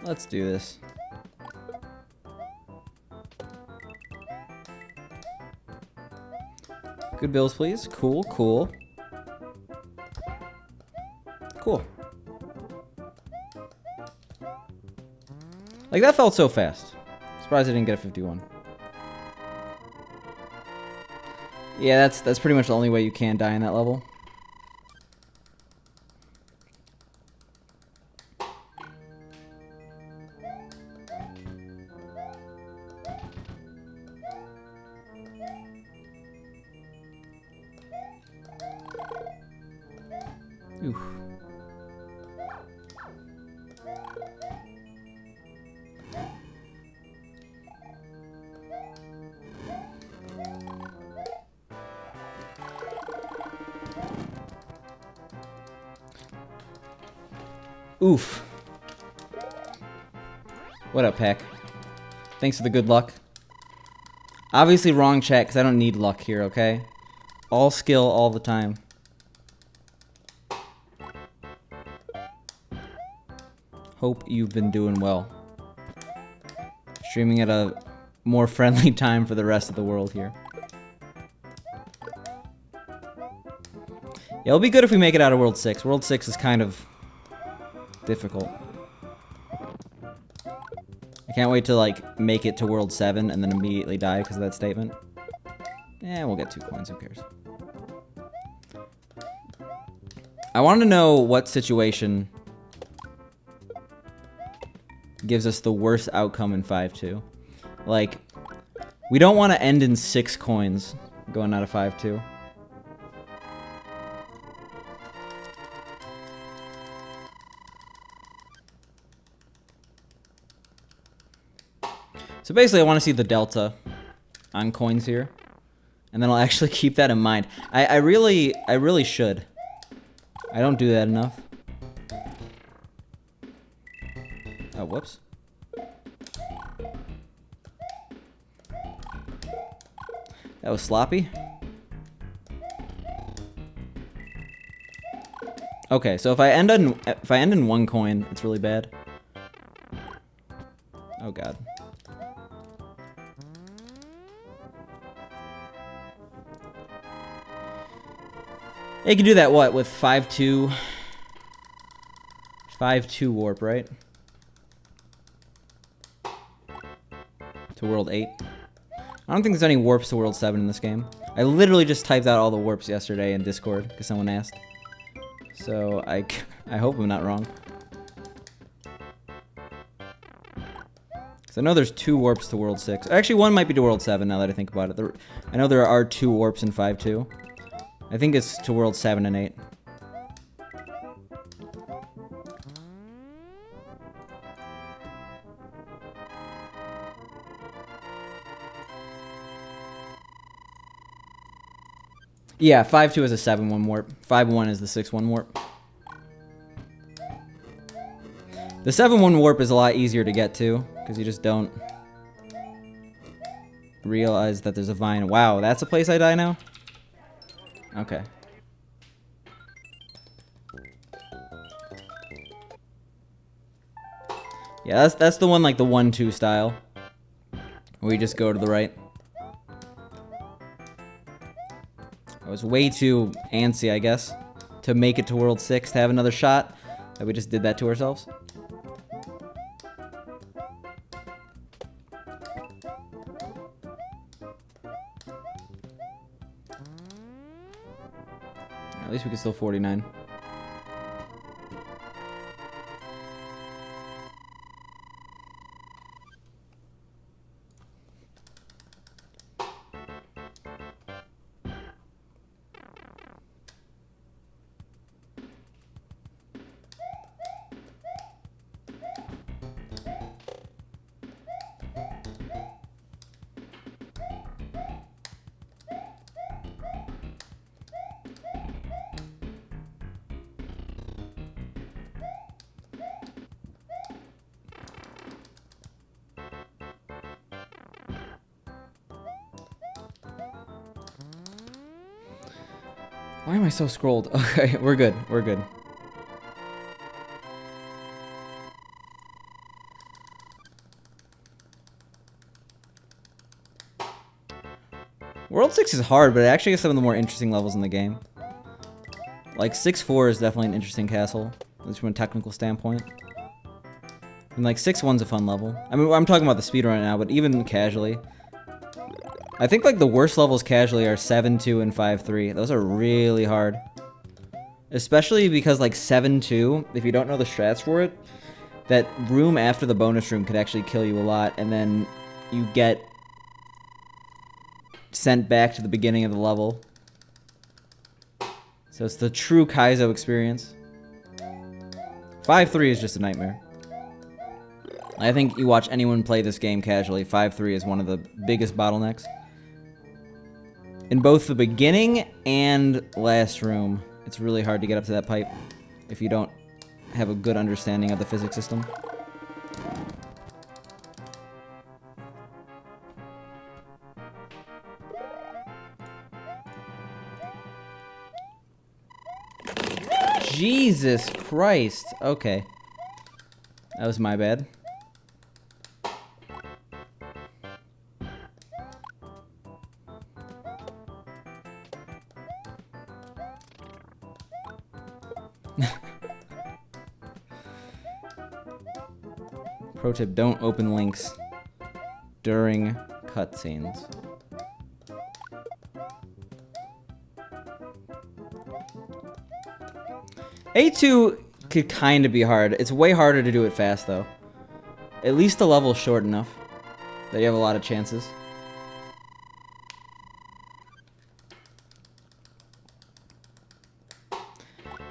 Let's do this. Good bills, please. Cool, cool. Cool. Like, that felt so fast. Surprised I didn't get a 51. Yeah, that's pretty much the only way you can die in that level. Oof. Oof. What up, Peck? Thanks for the good luck. Obviously wrong chat, because I don't need luck here, okay? All skill all the time. Hope you've been doing well. Streaming at a more friendly time for the rest of the world here. Yeah, it'll be good if we make it out of World 6. World 6 is kind of difficult. I can't wait to, like, make it to World 7 and then immediately die because of that statement. Eh, we'll get 2 coins, who cares? I want to know what situation gives us the worst outcome in 5-2. Like, we don't want to end in 6 coins going out of 5-2. So basically, I want to see the delta on coins here, and then I'll actually keep that in mind. I really should. I don't do that enough. Oh, whoops. That was sloppy. Okay, so if I end in 1 coin, it's really bad. Oh god. You can do that, what, with 5-2? 5-2 warp, right? To World 8. I don't think there's any warps to World 7 in this game. I literally just typed out all the warps yesterday in Discord, because someone asked. So, I hope I'm not wrong. Because I know there's 2 warps to World 6. Actually, 1 might be to World 7, now that I think about it. I know there are 2 warps in 5-2. I think it's to World 7 and 8. Yeah, 5-2 is a 7-1 warp. 5-1 is the 6-1 warp. The 7-1 warp is a lot easier to get to, because you just don't realize that there's a vine. Wow, that's a place I die now? Okay. Yeah, that's the one, like the 1-2 style, where you just go to the right. I was way too antsy, I guess, to make it to World 6 to have another shot, that we just did that to ourselves. At least we can still 49. Why am I so scrolled? Okay, we're good. We're good. World 6 is hard, but it actually has some of the more interesting levels in the game. Like, 6-4 is definitely an interesting castle, at least from a technical standpoint. And, like, 6-1's a fun level. I mean, I'm talking about the speedrun right now, but even casually. I think, like, the worst levels casually are 7-2 and 5-3. Those are really hard. Especially because, like, 7-2, if you don't know the strats for it, that room after the bonus room could actually kill you a lot, and then you get sent back to the beginning of the level. So it's the true Kaizo experience. 5-3 is just a nightmare. I think you watch anyone play this game casually, 5-3 is one of the biggest bottlenecks. In both the beginning and last room, it's really hard to get up to that pipe if you don't have a good understanding of the physics system. Jesus Christ. Okay. That was my bad. Pro tip, don't open links during cutscenes. A2 could kind of be hard. It's way harder to do it fast, though. At least the level's short enough that you have a lot of chances.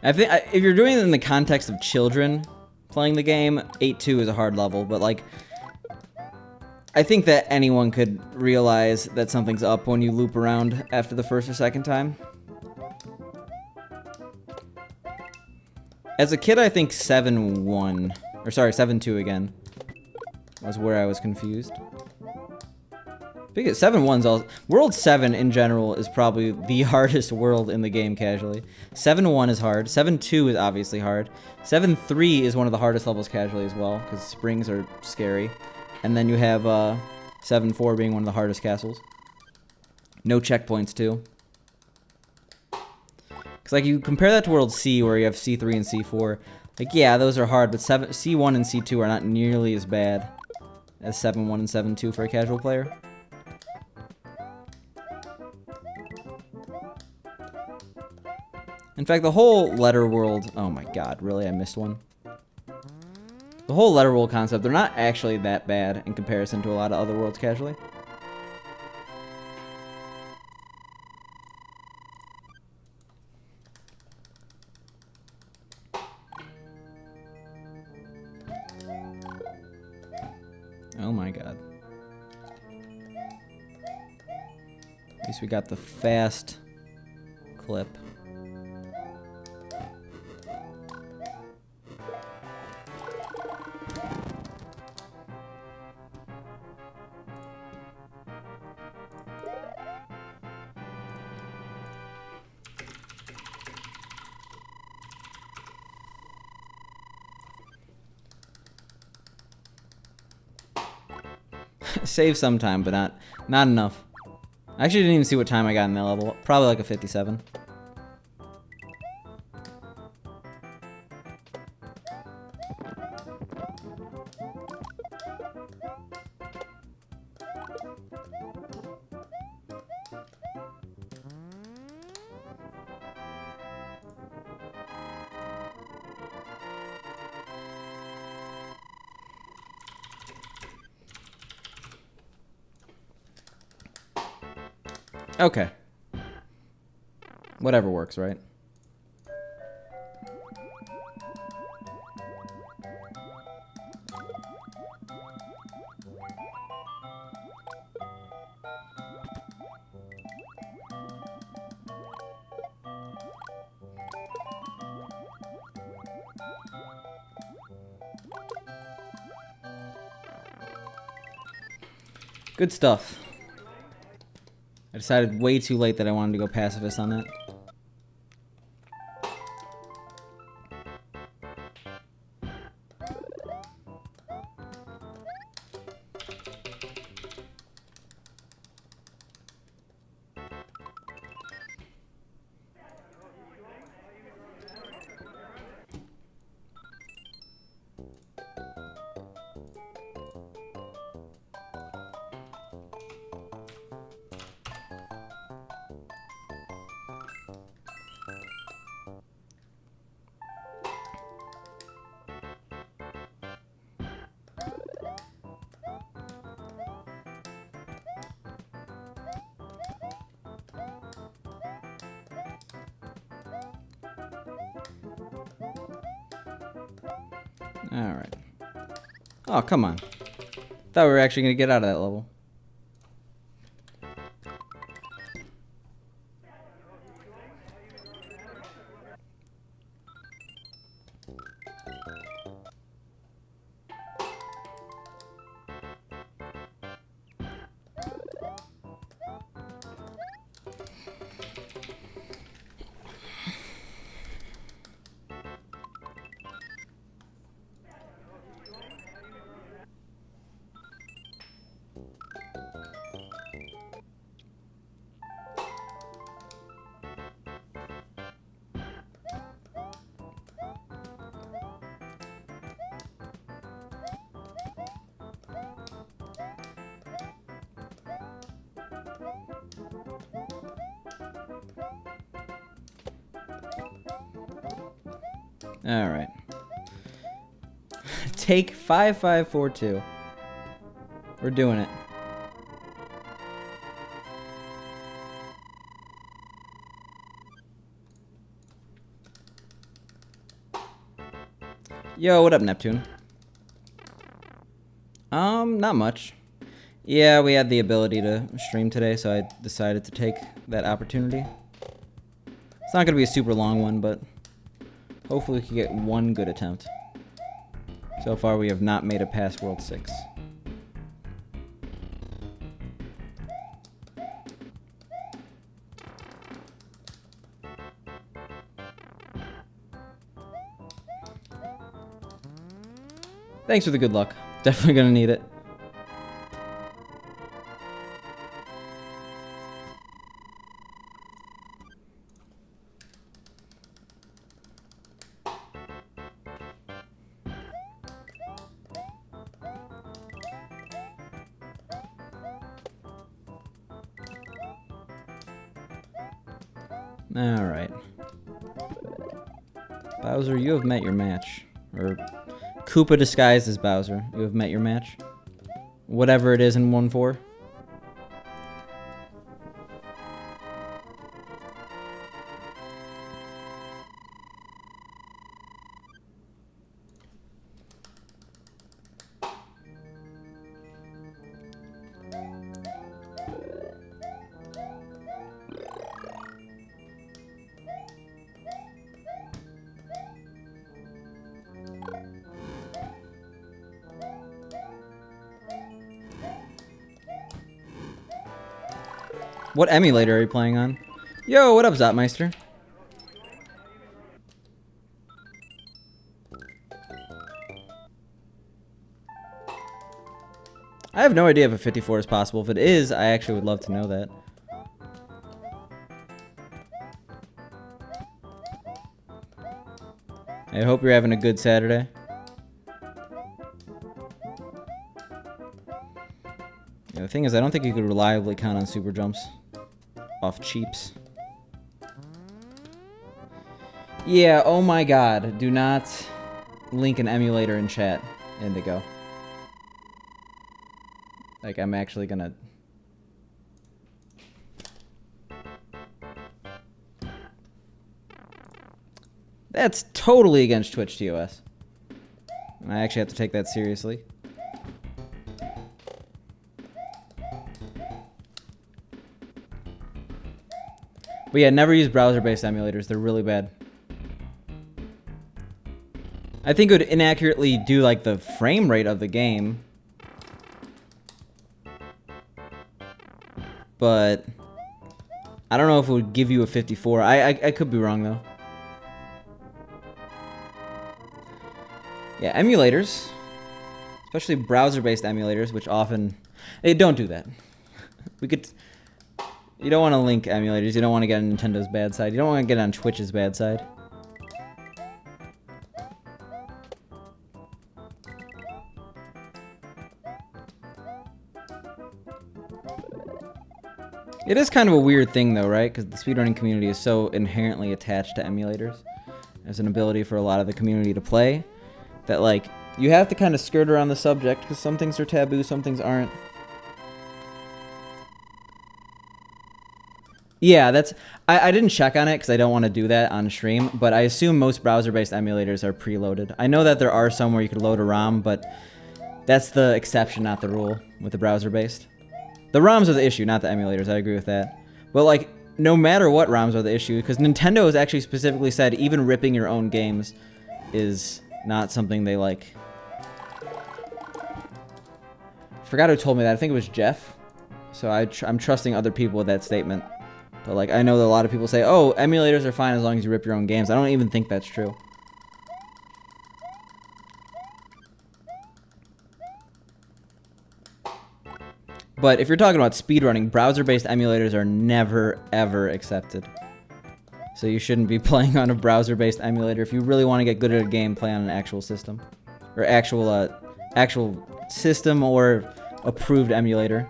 I think if you're doing it in the context of children playing the game, 8-2 is a hard level, but like, I think that anyone could realize that something's up when you loop around after the first or second time. As a kid, I think 7-1, or sorry, 7-2 again, was where I was confused. Because 7-1's all, World 7 in general is probably the hardest world in the game casually. 7-1 is hard, 7-2 is obviously hard, 7-3 is one of the hardest levels casually as well, because springs are scary. And then you have 7-4 being one of the hardest castles. No checkpoints too. Because like you compare that to World C where you have C3 and C4, like yeah, those are hard, but C1 and C2 are not nearly as bad as 7-1 and 7-2 for a casual player. In fact, the whole letter world, oh my god, really, I missed one. The whole letter world concept, they're not actually that bad in comparison to a lot of other worlds casually. Oh my god. At least we got the fast clip. Save some time, but not enough. I actually didn't even see what time I got in that level. Probably like a 57. Okay. Whatever works, right? Good stuff. I decided way too late that I wanted to go pacifist on that. Alright. Oh, come on. Thought we were actually going to get out of that level. Alright. Take 5542. We're doing it. Yo, what up, Neptune? Not much. Yeah, we had the ability to stream today, so I decided to take that opportunity. It's not gonna be a super long one, but hopefully we can get one good attempt. So far, we have not made it past World 6. Thanks for the good luck. Definitely gonna need it. Alright. Bowser, you have met your match. Or Koopa disguised as Bowser. You have met your match. Whatever it is in 1-4. What emulator are you playing on? Yo, what up, Zotmeister? I have no idea if a 54 is possible. If it is, I actually would love to know that. I hope you're having a good Saturday. Yeah, the thing is, I don't think you could reliably count on super jumps off cheaps. Yeah, oh my god. Do not link an emulator in chat, Indigo. Like, I'm actually gonna... That's totally against Twitch TOS. I actually have to take that seriously. But yeah, never use browser-based emulators. They're really bad. I think it would inaccurately do, like, the frame rate of the game. But I don't know if it would give you a 54. I could be wrong, though. Yeah, emulators, especially browser-based emulators, which often... Hey, don't do that. We could... You don't want to link emulators. You don't want to get on Nintendo's bad side. You don't want to get on Twitch's bad side. It is kind of a weird thing, though, right? Because the speedrunning community is so inherently attached to emulators. There's an ability for a lot of the community to play that, like, you have to kind of skirt around the subject because some things are taboo, some things aren't. Yeah, that's. I didn't check on it because I don't want to do that on stream, but I assume most browser-based emulators are preloaded. I know that there are some where you could load a ROM, but that's the exception, not the rule, with the browser-based. The ROMs are the issue, not the emulators. I agree with that. But, like, no matter what ROMs are the issue, because Nintendo has actually specifically said even ripping your own games is not something they like. I forgot who told me that. I think it was Jeff. So I'm trusting other people with that statement. But, like, I know that a lot of people say, oh, emulators are fine as long as you rip your own games. I don't even think that's true. But if you're talking about speedrunning, browser-based emulators are never, ever accepted. So you shouldn't be playing on a browser-based emulator. If you really want to get good at a game, play on an actual system. Or actual system or approved emulator.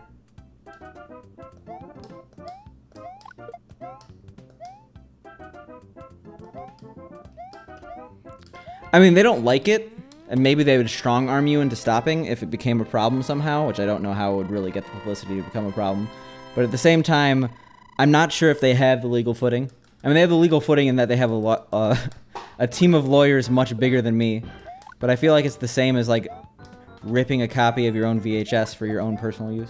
I mean, they don't like it, and maybe they would strong-arm you into stopping if it became a problem somehow, which I don't know how it would really get the publicity to become a problem. But at the same time, I'm not sure if they have the legal footing. I mean, they have the legal footing in that they have a team of lawyers much bigger than me. But I feel like it's the same as, like, ripping a copy of your own VHS for your own personal use.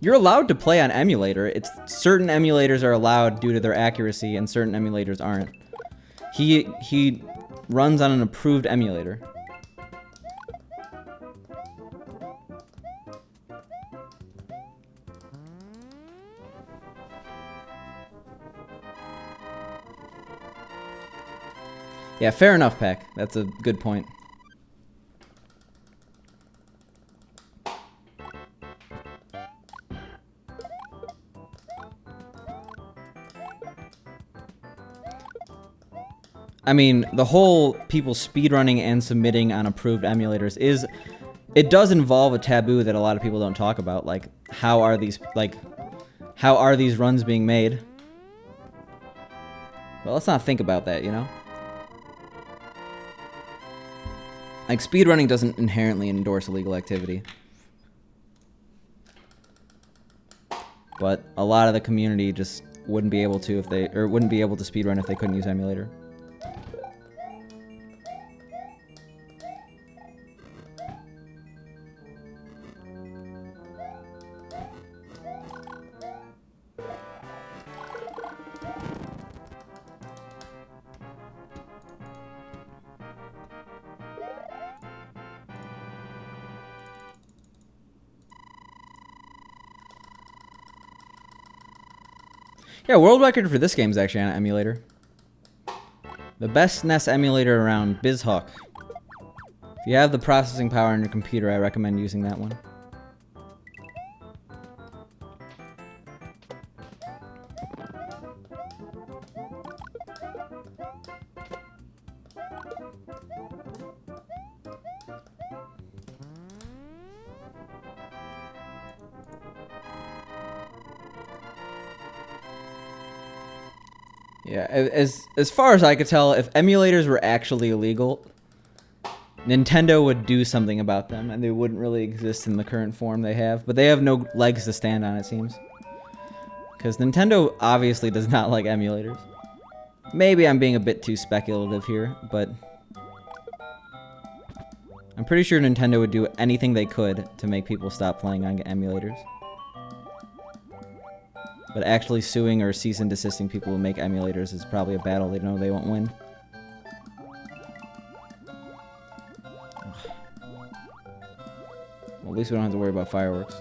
You're allowed to play on emulator. It's certain emulators are allowed due to their accuracy, and certain emulators aren't. He runs on an approved emulator. Yeah, fair enough, Peck. That's a good point. I mean, the whole people speedrunning and submitting on approved emulators is... It does involve a taboo that a lot of people don't talk about. Like, how are these runs being made? Well, let's not think about that, you know? Like, speedrunning doesn't inherently endorse illegal activity. But a lot of the community just wouldn't be able to wouldn't be able to speedrun if they couldn't use emulator. Yeah, world record for this game is actually on an emulator. The best NES emulator around, BizHawk. If you have the processing power on your computer, I recommend using that one. Yeah, as far as I could tell, if emulators were actually illegal, Nintendo would do something about them, and they wouldn't really exist in the current form they have. But they have no legs to stand on, it seems. Because Nintendo obviously does not like emulators. Maybe I'm being a bit too speculative here, but... I'm pretty sure Nintendo would do anything they could to make people stop playing on emulators. But actually suing or cease and desisting people who make emulators is probably a battle they know they won't win. Well, at least we don't have to worry about fireworks.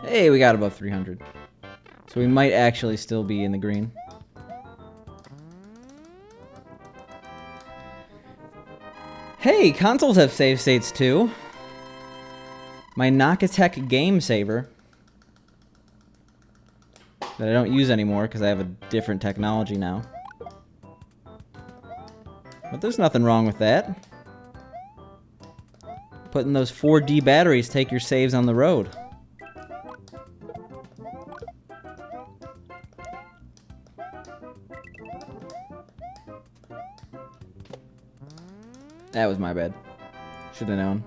Hey, we got above 300. So we might actually still be in the green. Hey, consoles have save states too. My Nakatech Game Saver, that I don't use anymore because I have a different technology now. But there's nothing wrong with that. Putting those 4D batteries take your saves on the road. That was my bad. Should have known.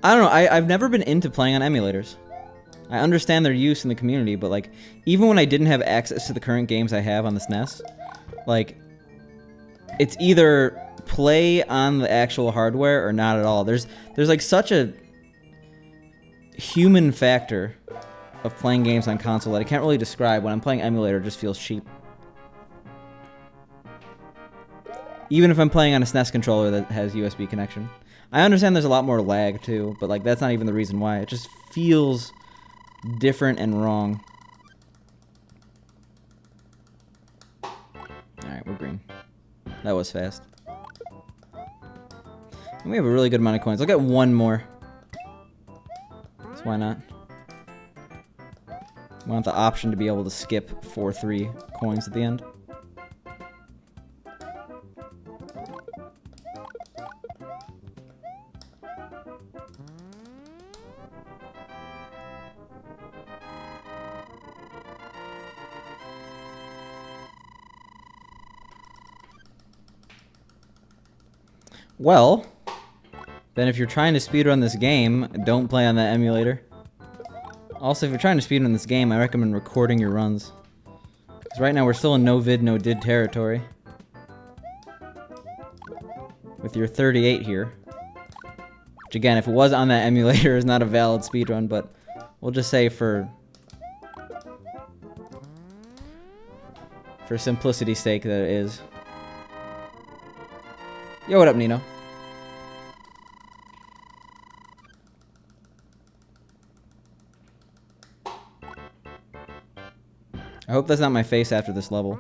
I don't know. I've never been into playing on emulators. I understand their use in the community, but like, even when I didn't have access to the current games I have on the SNES, like, it's either play on the actual hardware or not at all. There's like such a human factor of playing games on console that I can't really describe. When I'm playing emulator, it just feels cheap. Even if I'm playing on a SNES controller that has USB connection. I understand there's a lot more lag too, but like that's not even the reason why. It just feels different and wrong. Alright, we're green. That was fast. And we have a really good amount of coins. I'll get one more. So why not? I want the option to be able to skip 4-3 coins at the end. Well, then if you're trying to speedrun this game, don't play on that emulator. Also, if you're trying to speedrun this game, I recommend recording your runs. Because right now we're still in no vid, no did territory. With your 38 here. Which again, if it was on that emulator, is not a valid speedrun, but we'll just say for simplicity's sake that it is. Yo, what up, Nino? I hope that's not my face after this level.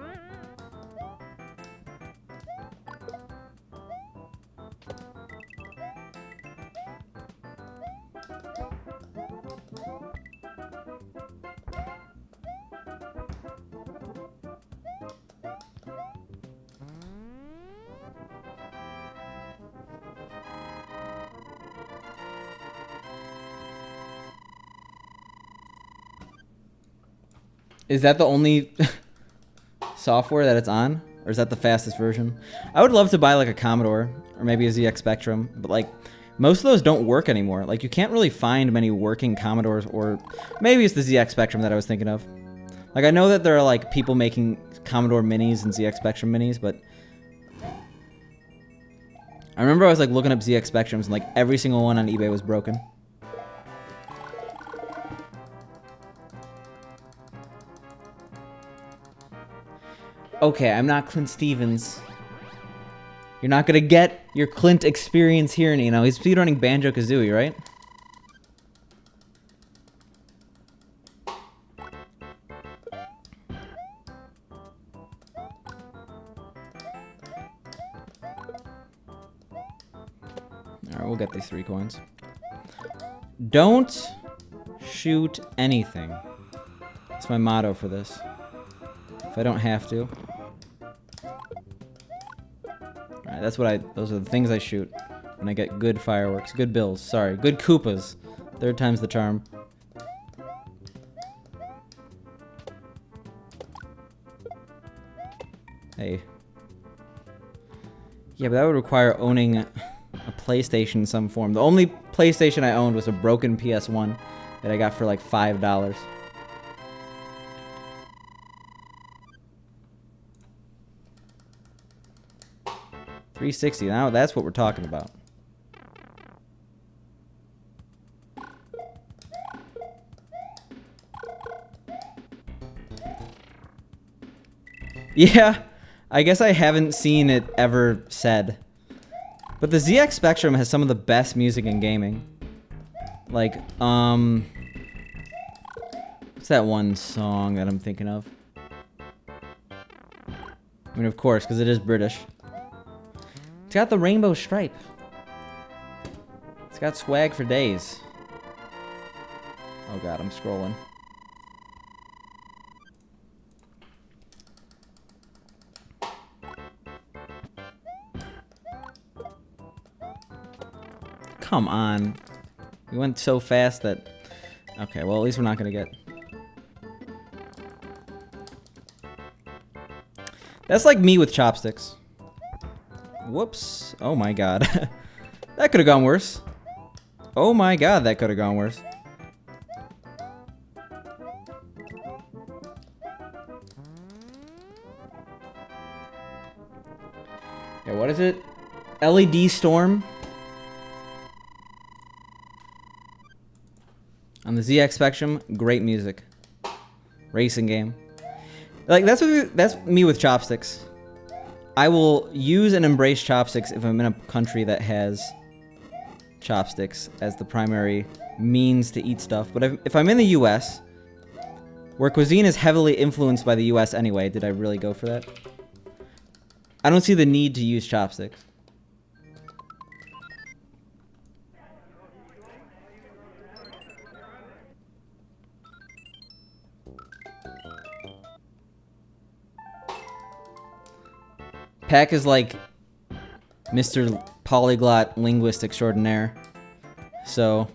Is that the only software that it's on? Or is that the fastest version? I would love to buy like a Commodore or maybe a ZX Spectrum, but like most of those don't work anymore. Like you can't really find many working Commodores, or maybe it's the ZX Spectrum that I was thinking of. Like I know that there are like people making Commodore Minis and ZX Spectrum Minis, but I remember I was like looking up ZX Spectrums and like every single one on eBay was broken. Okay, I'm not Clint Stevens. You're not gonna get your Clint experience here, Nino. He's speedrunning Banjo-Kazooie, right? Alright, we'll get these 3 coins. Don't shoot anything. That's my motto for this. If I don't have to. Alright, that's what those are the things I shoot when I get good fireworks. Good bills, sorry. Good Koopas. 3rd time's the charm. Hey. Yeah, but that would require owning a PlayStation in some form. The only PlayStation I owned was a broken PS1 that I got for like $5. 360. Now that's what we're talking about. Yeah, I guess I haven't seen it ever said. But the ZX Spectrum has some of the best music in gaming. Like, what's that one song that I'm thinking of? I mean, of course, because it is British. It's got the rainbow stripe. It's got swag for days. Oh god, I'm scrolling. Come on. We went so fast that... Okay, well, at least we're not gonna get... That's like me with chopsticks. Whoops. Oh my god. That could have gone worse. Oh my god, that could have gone worse. Yeah, what is it? LED Storm. On the ZX Spectrum, great music. Racing game. Like, that's me with chopsticks. I will use and embrace chopsticks if I'm in a country that has chopsticks as the primary means to eat stuff. But if I'm in the US, where cuisine is heavily influenced by the US anyway, did I really go for that? I don't see the need to use chopsticks. Pack is like Mr. Polyglot Linguist Extraordinaire. So,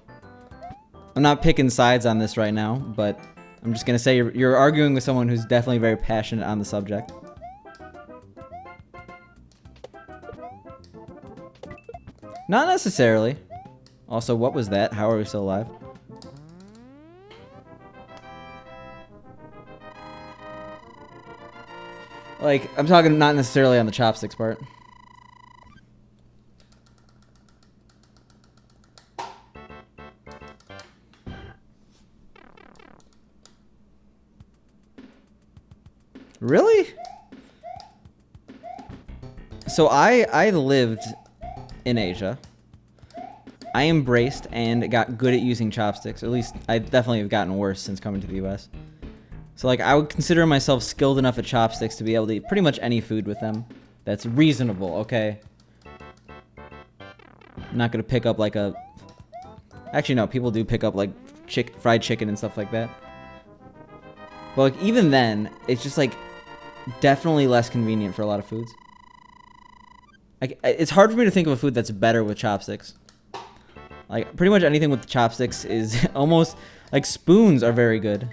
I'm not picking sides on this right now, but I'm just gonna say you're arguing with someone who's definitely very passionate on the subject. Not necessarily. Also, what was that? How are we still alive? Like, I'm talking not necessarily on the chopsticks part. Really? So I lived in Asia. I embraced and got good at using chopsticks. At least I definitely have gotten worse since coming to the US. So like I would consider myself skilled enough at chopsticks to be able to eat pretty much any food with them. That's reasonable, okay? I'm not gonna pick up like a... Actually no, people do pick up like fried chicken and stuff like that. But like even then, it's just like definitely less convenient for a lot of foods. Like it's hard for me to think of a food that's better with chopsticks. Like pretty much anything with chopsticks is almost like spoons are very good.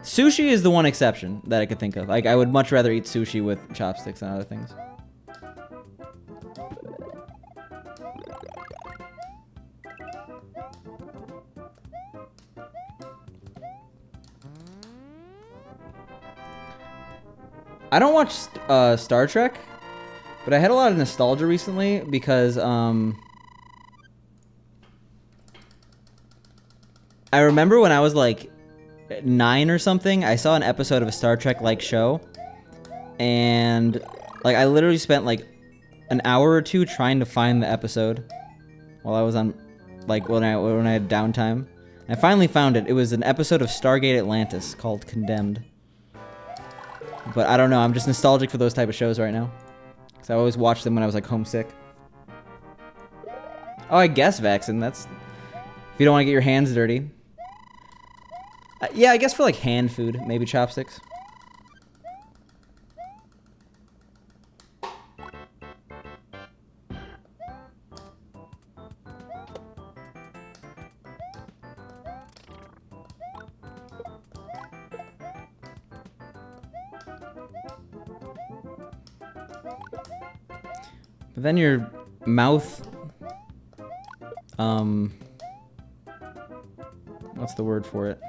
Sushi is the one exception that I could think of. Like I would much rather eat sushi with chopsticks than other things. I don't watch Star Trek, but I had a lot of nostalgia recently because I remember when I was like 9 or something, I saw an episode of a Star Trek-like show, and like I literally spent like an hour or two trying to find the episode while I was on, like when I had downtime. I finally found it. It was an episode of Stargate Atlantis called Condemned. But I don't know, I'm just nostalgic for those type of shows right now. Because I always watched them when I was like homesick. Oh, I guess Vaxxin, that's... If you don't want to get your hands dirty. Yeah, I guess for like hand food, maybe chopsticks. But then your mouth, what's the word for it?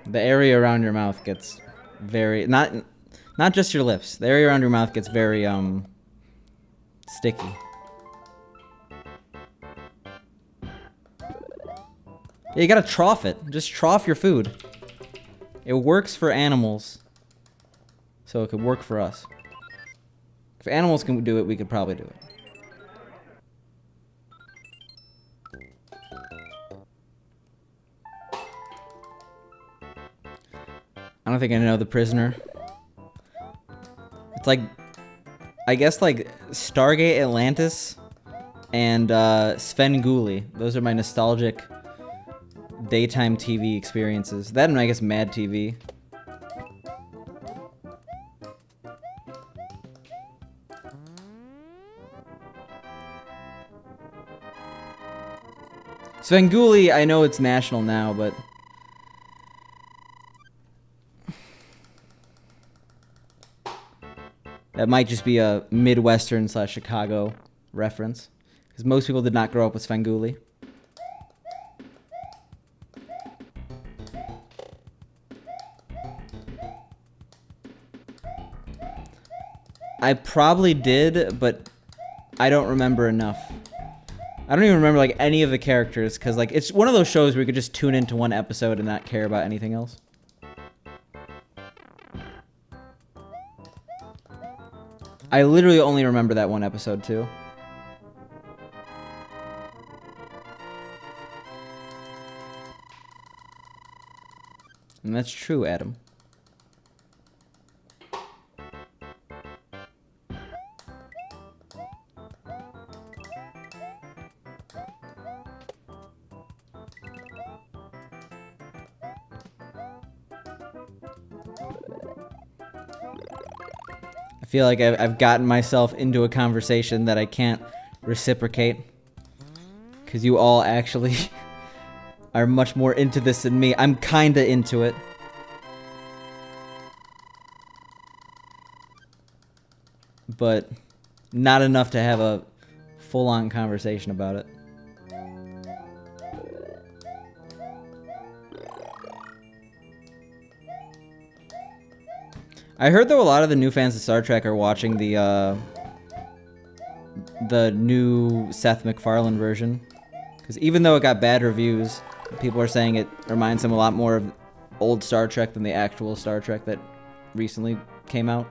The area around your mouth gets very, not just your lips. The area around your mouth gets very, sticky. Yeah, you gotta trough it. Just trough your food. It works for animals. So it could work for us. If animals can do it, we could probably do it. I don't think I know The Prisoner. It's like, I guess like Stargate Atlantis and Svengoolie. Those are my nostalgic daytime TV experiences. That and I guess Mad TV. Svengoolie, I know it's national now, but... that might just be a Midwestern / Chicago reference. Because most people did not grow up with Svengoolie. I probably did, but I don't remember enough. I don't even remember like any of the characters, because like it's one of those shows where you could just tune into one episode and not care about anything else. I literally only remember that one episode too. And that's true, Adam. I feel like I've gotten myself into a conversation that I can't reciprocate. Because you all actually are much more into this than me. I'm kinda into it. But not enough to have a full-on conversation about it. I heard though a lot of the new fans of Star Trek are watching the new Seth MacFarlane version, because even though it got bad reviews, people are saying it reminds them a lot more of old Star Trek than the actual Star Trek that recently came out.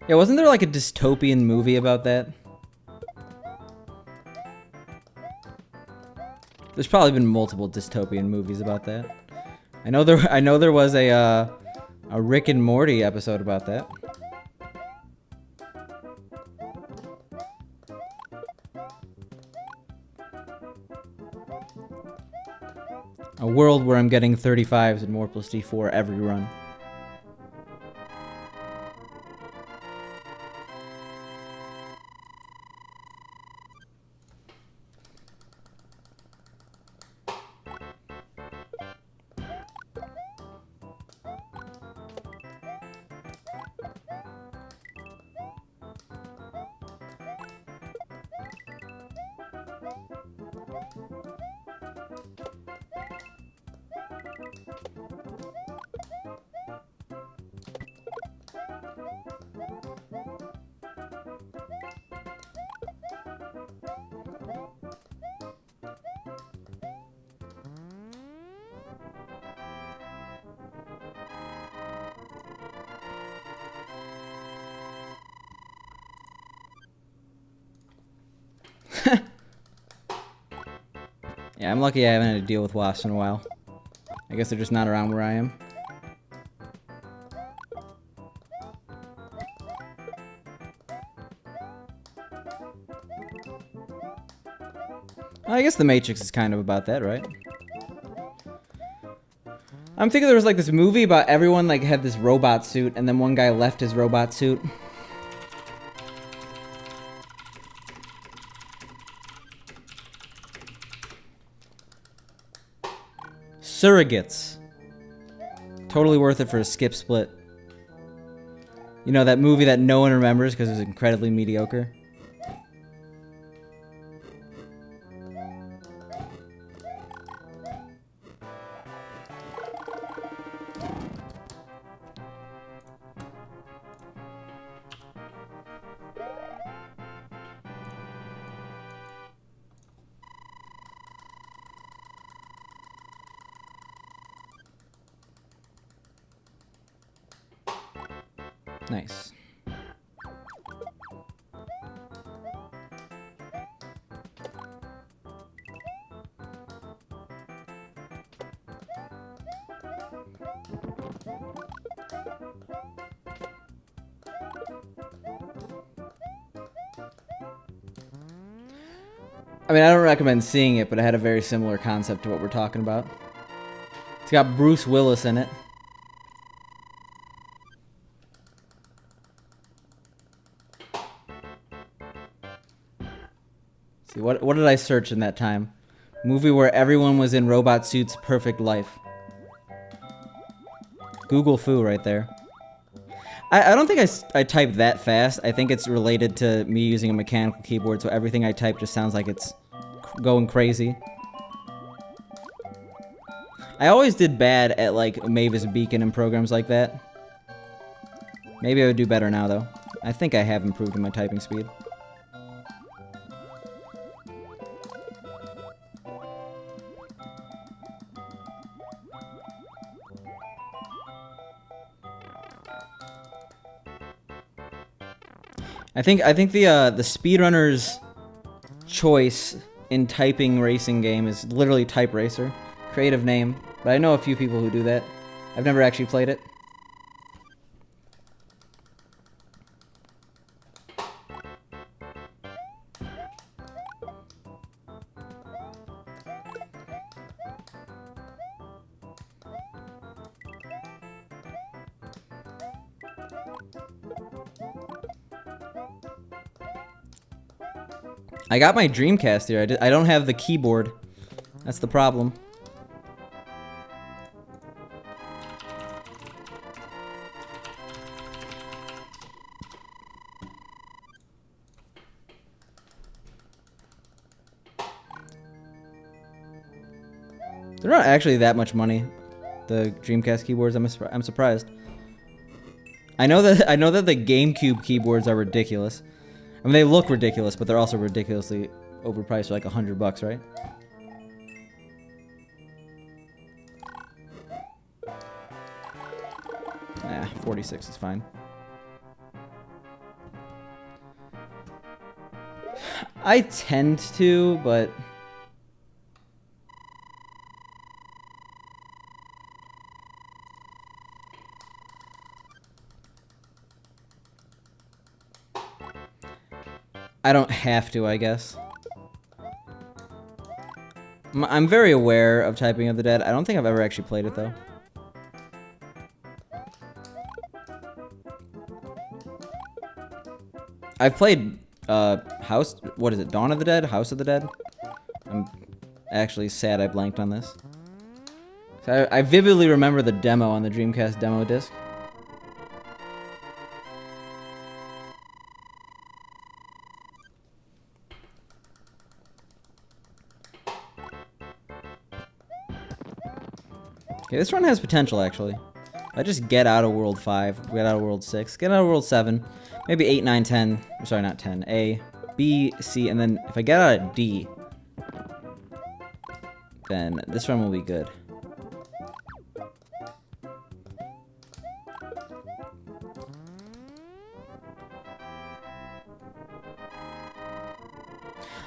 Yeah, wasn't there like a dystopian movie about that? There's probably been multiple dystopian movies about that. I know there was a Rick and Morty episode about that. A world where I'm getting 35s in Warpless D-4 every run. Yeah, I'm lucky I haven't had to deal with wasps in a while. I guess they're just not around where I am. Well, I guess The Matrix is kind of about that, right? I'm thinking there was like this movie about everyone like had this robot suit, and then one guy left his robot suit. Surrogates. Totally worth it for a skip split. You know, that movie that no one remembers because it was incredibly mediocre. Nice. I mean, I don't recommend seeing it, but it had a very similar concept to what we're talking about. It's got Bruce Willis in it. See, what did I search in that time? Movie where everyone was in robot suits, perfect life. Google foo right there. I don't think I typed that fast. I think it's related to me using a mechanical keyboard, so everything I type just sounds like it's going crazy. I always did bad at, like, Mavis Beacon and programs like that. Maybe I would do better now, though. I think I have improved in my typing speed. I think the speedrunner's choice in typing racing game is literally Type Racer. Creative name, but I know a few people who do that. I've never actually played it. I got my Dreamcast here. I don't have the keyboard. That's the problem. They're not actually that much money, the Dreamcast keyboards. I'm surprised. I know that the GameCube keyboards are ridiculous. I mean, they look ridiculous, but they're also ridiculously overpriced for like $100, right? Nah, 46 is fine. I tend to, but I don't have to, I guess. I'm very aware of Typing of the Dead. I don't think I've ever actually played it, though. I've played, what is it, Dawn of the Dead? House of the Dead? I'm actually sad I blanked on this. So I vividly remember the demo on the Dreamcast demo disc. Okay, this run has potential, actually. I just get out of World 5, get out of World 6, get out of World 7, maybe 8, 9, 10. Sorry, not 10. A, B, C, and then if I get out of D, then this run will be good.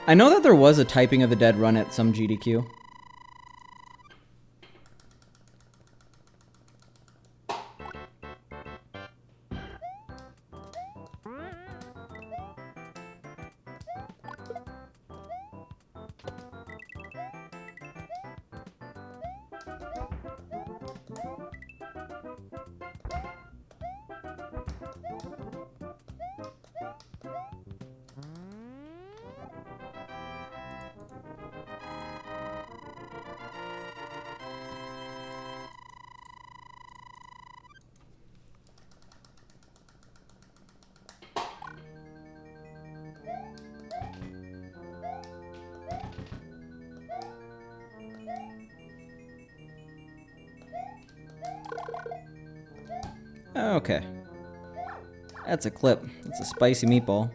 I know that there was a Typing of the Dead run at some GDQ. Okay. That's a clip. That's a spicy meatball.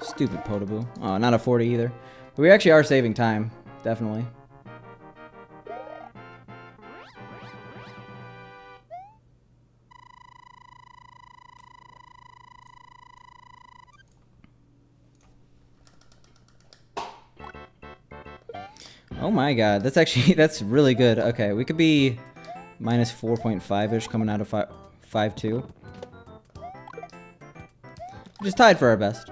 Stupid Potaboo. Oh, not a 40 either. But we actually are saving time. Definitely. Oh my god, that's actually, that's really good. Okay, we could be minus 4.5-ish coming out of 5.2. Just tied for our best.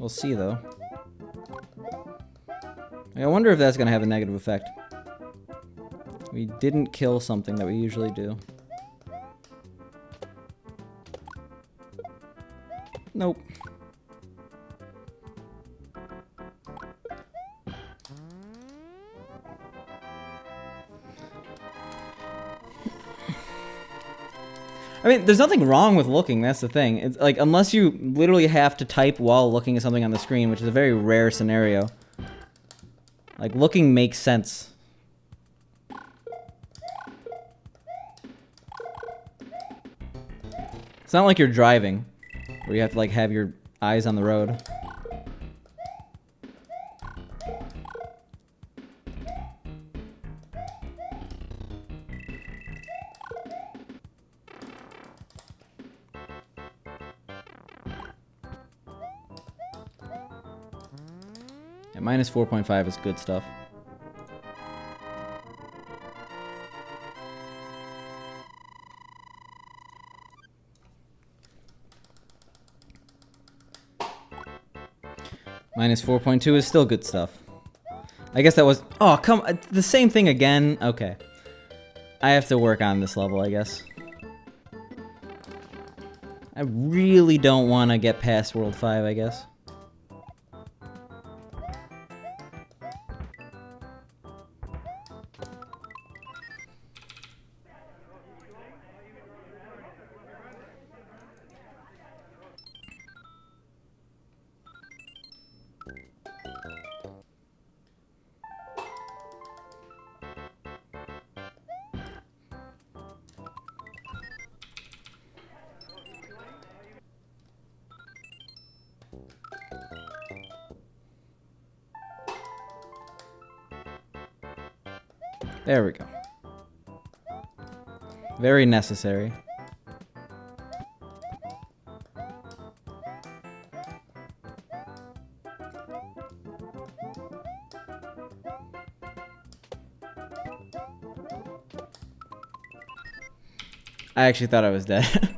We'll see, though. I wonder if that's going to have a negative effect. We didn't kill something that we usually do. Nope. I mean, there's nothing wrong with looking, that's the thing. It's like, unless you literally have to type while looking at something on the screen, which is a very rare scenario. Like, looking makes sense. It's not like you're driving, where you have to, like, have your eyes on the road. Yeah, minus 4.5 is good stuff. Minus 4.2 is still good stuff. I guess that was... Oh, come... The same thing again? Okay. I have to work on this level, I guess. I really don't want to get past World 5, I guess. There we go. Very necessary. I actually thought I was dead.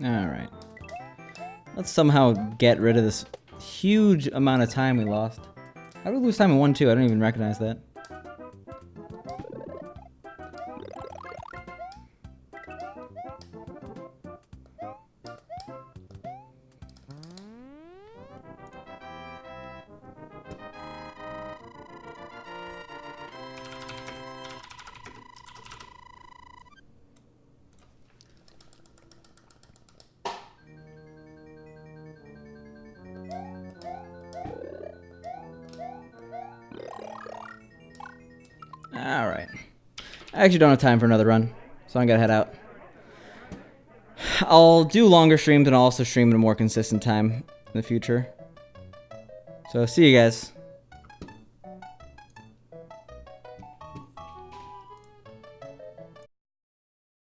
Alright. Let's somehow get rid of this huge amount of time we lost. How did we lose time in 1-2? I don't even recognize that. Alright. I actually don't have time for another run, so I'm gonna head out. I'll do longer streams and I'll also stream at a more consistent time in the future. So see you guys.